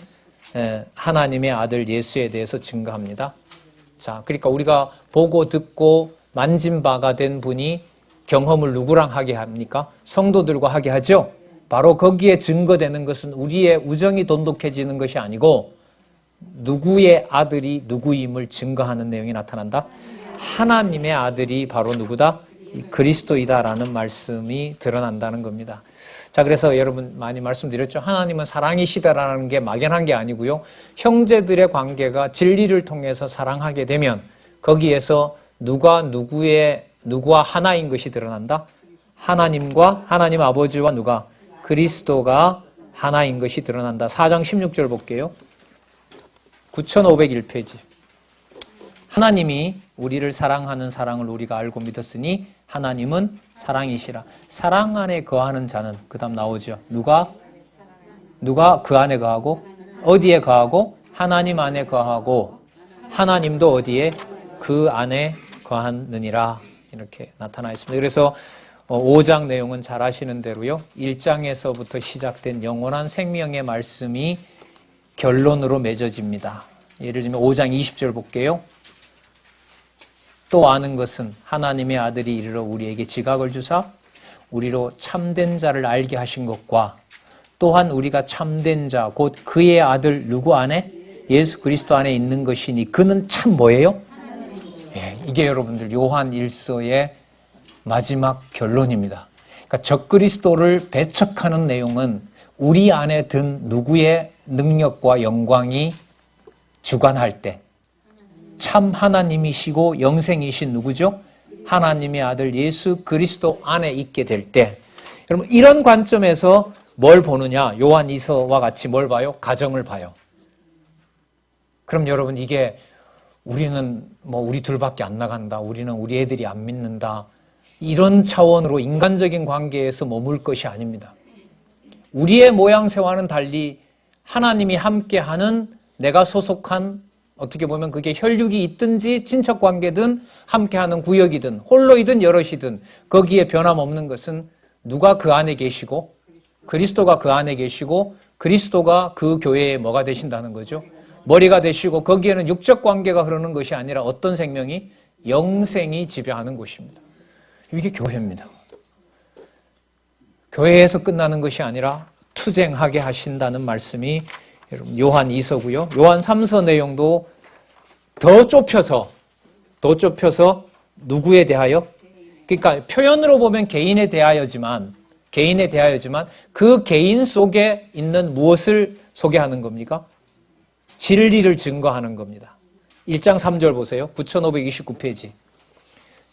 하나님의 아들 예수에 대해서 증거합니다. 자, 그러니까 우리가 보고 듣고 만진 바가 된 분이 경험을 누구랑 하게 합니까? 성도들과 하게 하죠. 바로 거기에 증거되는 것은 우리의 우정이 돈독해지는 것이 아니고 누구의 아들이 누구임을 증거하는 내용이 나타난다. 하나님의 아들이 바로 누구다? 그리스도이다라는 말씀이 드러난다는 겁니다. 자, 그래서 여러분 많이 말씀드렸죠. 하나님은 사랑이시다라는 게 막연한 게 아니고요. 형제들의 관계가 진리를 통해서 사랑하게 되면 거기에서 누가 누구와 하나인 것이 드러난다? 하나님과 하나님 아버지와 누가? 그리스도가 하나인 것이 드러난다. 4장 16절 볼게요. 9501페이지. 하나님이 우리를 사랑하는 사랑을 우리가 알고 믿었으니 하나님은 사랑이시라. 사랑 안에 거하는 자는 그 다음 나오죠. 누가 그 안에 거하고 어디에 거하고 하나님 안에 거하고 하나님도 어디에 그 안에 거하느니라 이렇게 나타나 있습니다. 그래서 5장 내용은 잘 아시는 대로요. 1장에서부터 시작된 영원한 생명의 말씀이 결론으로 맺어집니다. 예를 들면 5장 20절 볼게요. 또 아는 것은 하나님의 아들이 이르러 우리에게 지각을 주사 우리로 참된 자를 알게 하신 것과 또한 우리가 참된 자 곧 그의 아들 누구 안에? 예수 그리스도 안에 있는 것이니 그는 참 뭐예요? 예, 이게 여러분들 요한 1서의 마지막 결론입니다. 그러니까 적그리스도를 배척하는 내용은 우리 안에 든 누구의 능력과 영광이 주관할 때 참 하나님이시고 영생이신 누구죠? 하나님의 아들 예수 그리스도 안에 있게 될 때 여러분 이런 관점에서 뭘 보느냐? 요한 2서와 같이 뭘 봐요? 가정을 봐요. 그럼 여러분 이게 우리는 우리 둘밖에 안 나간다. 우리는 우리 애들이 안 믿는다. 이런 차원으로 인간적인 관계에서 머물 것이 아닙니다. 우리의 모양새와는 달리 하나님이 함께하는 내가 소속한 어떻게 보면 그게 혈육이 있든지 친척관계든 함께하는 구역이든 홀로이든 여럿이든 거기에 변함없는 것은 누가 그 안에 계시고 그리스도가 그 안에 계시고 그리스도가 그 교회에 뭐가 되신다는 거죠? 머리가 되시고 거기에는 육적 관계가 흐르는 것이 아니라 어떤 생명이? 영생이 지배하는 곳입니다. 이게 교회입니다. 교회에서 끝나는 것이 아니라 투쟁하게 하신다는 말씀이 여러분 요한 2서고요. 요한 3서 내용도 더 좁혀서 누구에 대하여? 그러니까 표현으로 보면 개인에 대하여지만 그 개인 속에 있는 무엇을 소개하는 겁니까? 진리를 증거하는 겁니다. 1장 3절 보세요. 9529페이지.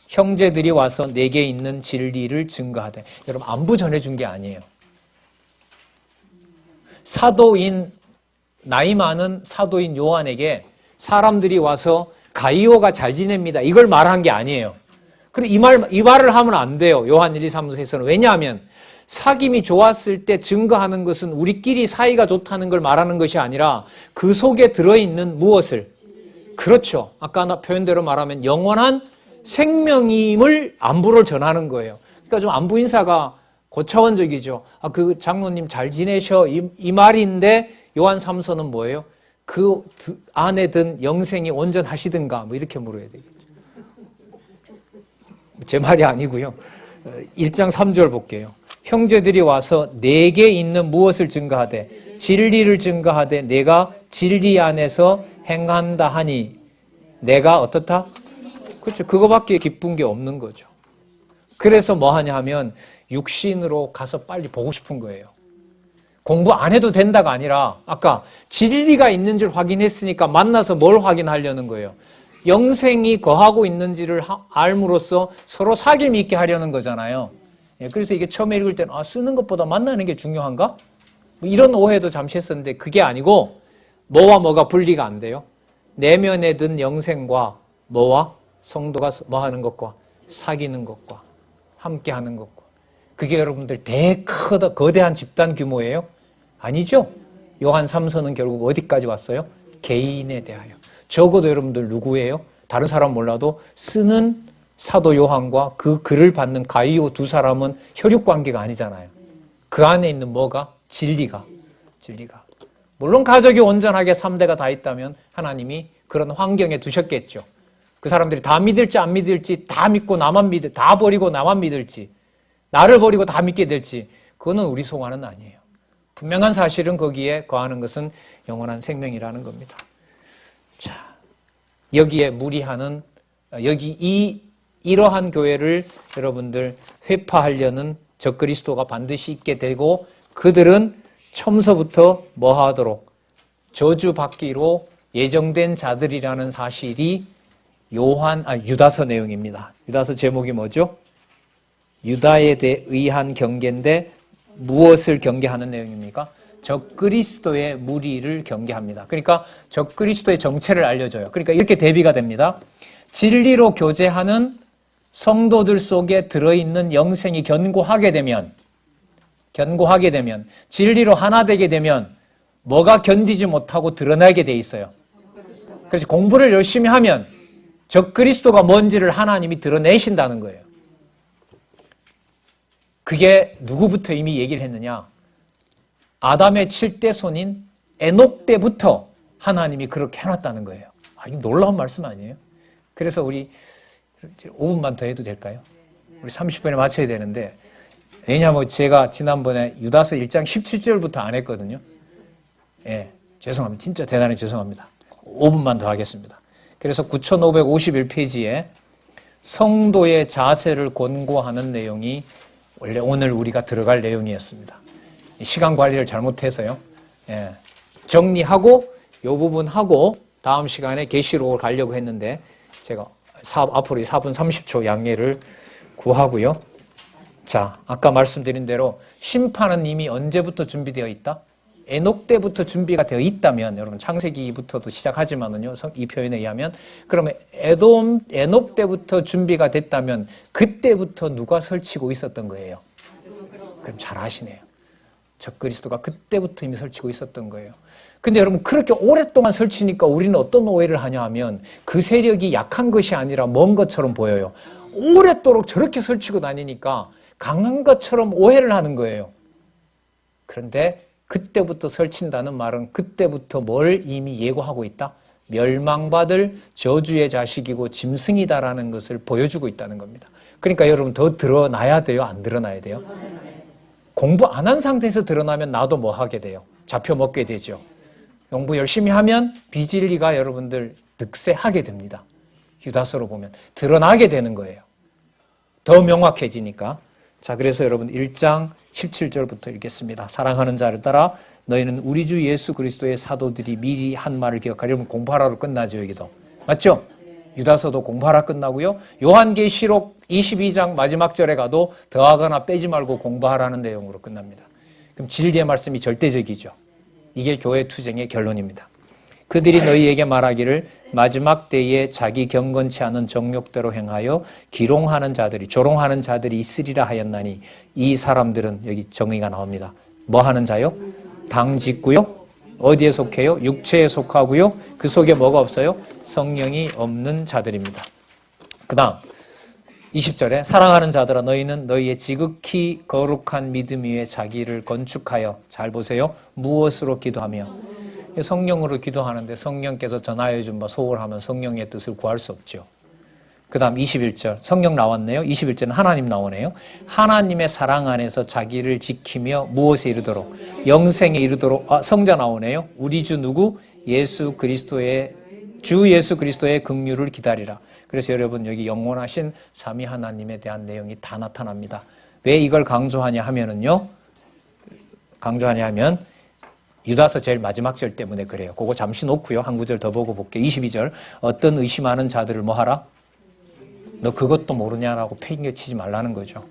형제들이 와서 내게 있는 진리를 증거하되. 여러분 안부 전해준 게 아니에요. 나이 많은 사도인 요한에게 사람들이 와서 가이오가 잘 지냅니다. 이걸 말한 게 아니에요. 그리고 이 말을 하면 안 돼요. 요한 1, 2, 3서에서는. 왜냐하면 사귐이 좋았을 때 증거하는 것은 우리끼리 사이가 좋다는 걸 말하는 것이 아니라 그 속에 들어있는 무엇을? 그렇죠. 아까 표현대로 말하면 영원한 생명임을 안부를 전하는 거예요. 그러니까 좀 안부 인사가 고차원적이죠. 그 장로님 잘 지내셔 이 말인데 요한 3서는 뭐예요? 그 안에 든 영생이 온전하시든가 이렇게 물어야 되겠죠. 제 말이 아니고요. 1장 3절 볼게요. 형제들이 와서 내게 있는 무엇을 증거하되 진리를 증거하되 내가 진리 안에서 행한다 하니 내가 어떻다? 그렇죠. 그거밖에 기쁜 게 없는 거죠. 그래서 뭐 하냐 하면 육신으로 가서 빨리 보고 싶은 거예요. 공부 안 해도 된다가 아니라 아까 진리가 있는 줄 확인했으니까 만나서 뭘 확인하려는 거예요. 영생이 거하고 있는지를 알므로써 서로 사귐 있게 하려는 거잖아요. 그래서 이게 처음에 읽을 때는 쓰는 것보다 만나는 게 중요한가? 이런 오해도 잠시 했었는데 그게 아니고 뭐와 뭐가 분리가 안 돼요. 내면에 든 영생과 뭐와 성도가 뭐 하는 것과 사귀는 것과 함께 하는 것과 그게 여러분들 거대한 집단 규모예요? 아니죠. 요한 3서는 결국 어디까지 왔어요? 개인에 대하여. 적어도 여러분들 누구예요? 다른 사람 몰라도 쓰는 사도 요한과 그 글을 받는 가이오 두 사람은 혈육관계가 아니잖아요. 그 안에 있는 뭐가? 진리가. 물론 가족이 온전하게 3대가 다 있다면 하나님이 그런 환경에 두셨겠죠. 그 사람들이 다 믿을지 안 믿을지 다 믿고 다 버리고 나만 믿을지 나를 버리고 다 믿게 될지 그거는 우리 소관은 아니에요. 분명한 사실은 거기에 거하는 것은 영원한 생명이라는 겁니다. 자, 여기에 무리하는 여기 이러한 교회를 여러분들 회파하려는 적그리스도가 반드시 있게 되고 그들은 처음서부터 뭐 하도록 저주받기로 예정된 자들이라는 사실이 유다서 내용입니다. 유다서 제목이 뭐죠? 유다에 의한 경계인데 무엇을 경계하는 내용입니까? 적그리스도의 무리를 경계합니다. 그러니까 적그리스도의 정체를 알려줘요. 그러니까 이렇게 대비가 됩니다. 진리로 교제하는 성도들 속에 들어있는 영생이 견고하게 되면 진리로 하나 되게 되면 뭐가 견디지 못하고 드러나게 돼 있어요. 그래서 공부를 열심히 하면 적그리스도가 뭔지를 하나님이 드러내신다는 거예요. 그게 누구부터 이미 얘기를 했느냐? 아담의 7대 손인 에녹 때부터 하나님이 그렇게 해놨다는 거예요. 이거 놀라운 말씀 아니에요? 그래서 우리 5분만 더 해도 될까요? 우리 30분에 맞춰야 되는데, 왜냐하면 제가 지난번에 유다서 1장 17절부터 안 했거든요. 죄송합니다. 진짜 대단히 죄송합니다. 5분만 더 하겠습니다. 그래서 9551페이지에 성도의 자세를 권고하는 내용이 원래 오늘 우리가 들어갈 내용이었습니다. 시간 관리를 잘못해서요. 정리하고 이 부분 하고 다음 시간에 계시록을 가려고 했는데 제가 앞으로 4분 30초 양해를 구하고요. 자, 아까 말씀드린 대로 심판은 이미 언제부터 준비되어 있다? 에녹 때부터 준비가 되어 있다면, 여러분 창세기부터도 시작하지만은요, 이 표현에 의하면, 그러면 에녹 때부터 준비가 됐다면 그때부터 누가 설치고 있었던 거예요? 그럼 잘 아시네요. 적그리스도가 그때부터 이미 설치고 있었던 거예요. 근데 여러분 그렇게 오랫동안 설치니까 우리는 어떤 오해를 하냐 하면 그 세력이 약한 것이 아니라 먼 것처럼 보여요. 오랫도록 저렇게 설치고 다니니까 강한 것처럼 오해를 하는 거예요. 그런데 그때부터 설친다는 말은 그때부터 뭘 이미 예고하고 있다? 멸망받을 저주의 자식이고 짐승이다라는 것을 보여주고 있다는 겁니다. 그러니까 여러분 더 드러나야 돼요? 안 드러나야 돼요? 공부 안 한 상태에서 드러나면 나도 뭐 하게 돼요? 잡혀 먹게 되죠. 공부 열심히 하면 비진리가 여러분들 득세하게 됩니다. 유다서로 보면 드러나게 되는 거예요. 더 명확해지니까. 자, 그래서 여러분 1장 17절부터 읽겠습니다. 사랑하는 자를 따라 너희는 우리 주 예수 그리스도의 사도들이 미리 한 말을 기억하려. 여러분 공부하라로 끝나죠, 여기도. 맞죠? 유다서도 공부하라 끝나고요. 요한계시록 22장 마지막 절에 가도 더하거나 빼지 말고 공부하라는 내용으로 끝납니다. 그럼 진리의 말씀이 절대적이죠. 이게 교회 투쟁의 결론입니다. 그들이 너희에게 말하기를 마지막 때에 자기 경건치 않은 정욕대로 행하여 조롱하는 자들이 있으리라 하였나니 이 사람들은 여기 정의가 나옵니다. 뭐 하는 자요? 당 짓고요. 어디에 속해요? 육체에 속하고요. 그 속에 뭐가 없어요? 성령이 없는 자들입니다. 그 다음 20절에 사랑하는 자들아 너희는 너희의 지극히 거룩한 믿음 위에 자기를 건축하여, 잘 보세요, 무엇으로 기도하며? 성령으로 기도하는데 성령께서 전하여 준 바 소홀하면 성령의 뜻을 구할 수 없죠. 그 다음 21절 성령 나왔네요. 21절은 하나님 나오네요. 하나님의 사랑 안에서 자기를 지키며 무엇에 이르도록? 영생에 이르도록. 성자 나오네요. 우리 주 누구? 예수 그리스도의 긍휼을 기다리라. 그래서 여러분 여기 영원하신 삼위 하나님에 대한 내용이 다 나타납니다. 왜 이걸 강조하냐 하면 유다서 제일 마지막 절 때문에 그래요. 그거 잠시 놓고요. 한 구절 더 보고 볼게요. 22절 어떤 의심하는 자들을 뭐 하라? 너 그것도 모르냐라고 팽개치지 말라는 거죠.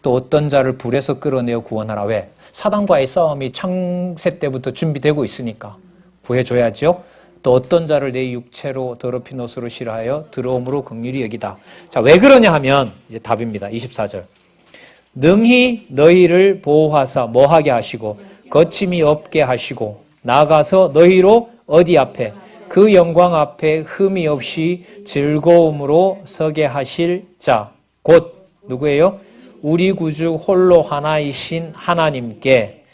또 어떤 자를 불에서 끌어내어 구원하라. 왜? 사단과의 싸움이 창세 때부터 준비되고 있으니까 구해줘야죠. 또 어떤 자를 내 육체로 더럽힌 옷으로 싫어하여 들어옴으로 긍휼히 여기다. 자, 왜 그러냐 하면 이제 답입니다. 24절 능히 너희를 보호하사 뭐하게 하시고 거침이 없게 하시고 나아가서 너희로 어디 앞에? 그 영광 앞에 흠이 없이 즐거움으로 서게 하실 자 곧 누구예요? 우리 구주 홀로 하나이신 하나님께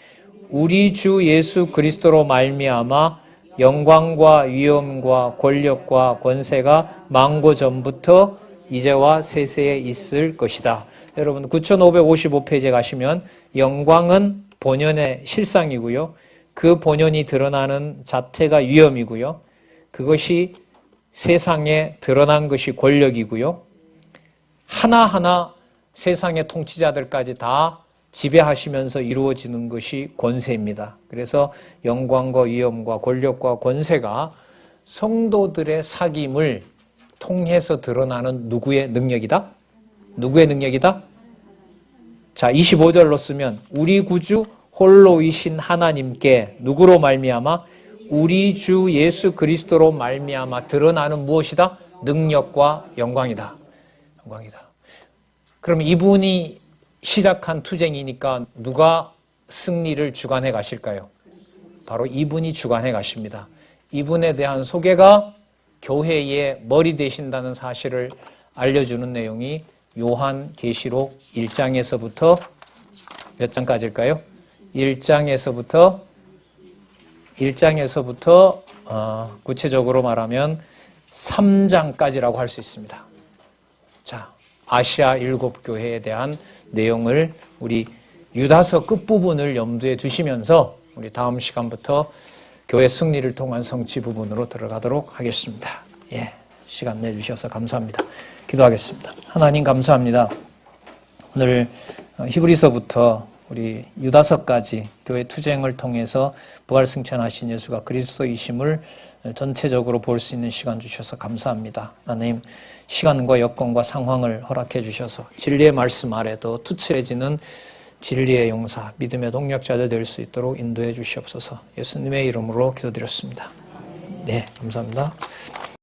우리 주 예수 그리스도로 말미암아 영광과 위엄과 권력과 권세가 만고 전부터 이제와 세세에 있을 것이다. 여러분 9555페이지에 가시면 영광은 본연의 실상이고요. 그 본연이 드러나는 자태가 위엄이고요. 그것이 세상에 드러난 것이 권력이고요. 하나하나 세상의 통치자들까지 다 지배하시면서 이루어지는 것이 권세입니다. 그래서 영광과 위엄과 권력과 권세가 성도들의 사귐을 통해서 드러나는 누구의 능력이다? 누구의 능력이다? 자, 25절로 쓰면 우리 구주 홀로이신 하나님께 누구로 말미암아? 우리 주 예수 그리스도로 말미암아 드러나는 무엇이다? 능력과 영광이다. 영광이다. 그럼 이분이 시작한 투쟁이니까 누가 승리를 주관해 가실까요? 바로 이분이 주관해 가십니다. 이분에 대한 소개가 교회의 머리 되신다는 사실을 알려주는 내용이 요한계시록 1장에서부터 몇 장까지일까요? 1장에서부터 구체적으로 말하면 3장까지라고 할 수 있습니다. 자, 아시아 7교회에 대한 내용을 우리 유다서 끝부분을 염두에 두시면서 우리 다음 시간부터 교회 승리를 통한 성취 부분으로 들어가도록 하겠습니다. 예, 시간 내주셔서 감사합니다. 기도하겠습니다. 하나님 감사합니다. 오늘 히브리서부터 우리 유다서까지 교회 투쟁을 통해서 부활승천하신 예수가 그리스도이심을 전체적으로 볼 수 있는 시간 주셔서 감사합니다. 하나님, 시간과 여건과 상황을 허락해 주셔서 진리의 말씀 아래도 투철해지는 진리의 용사, 믿음의 동력자들 될 수 있도록 인도해 주시옵소서. 예수님의 이름으로 기도드렸습니다. 네, 감사합니다.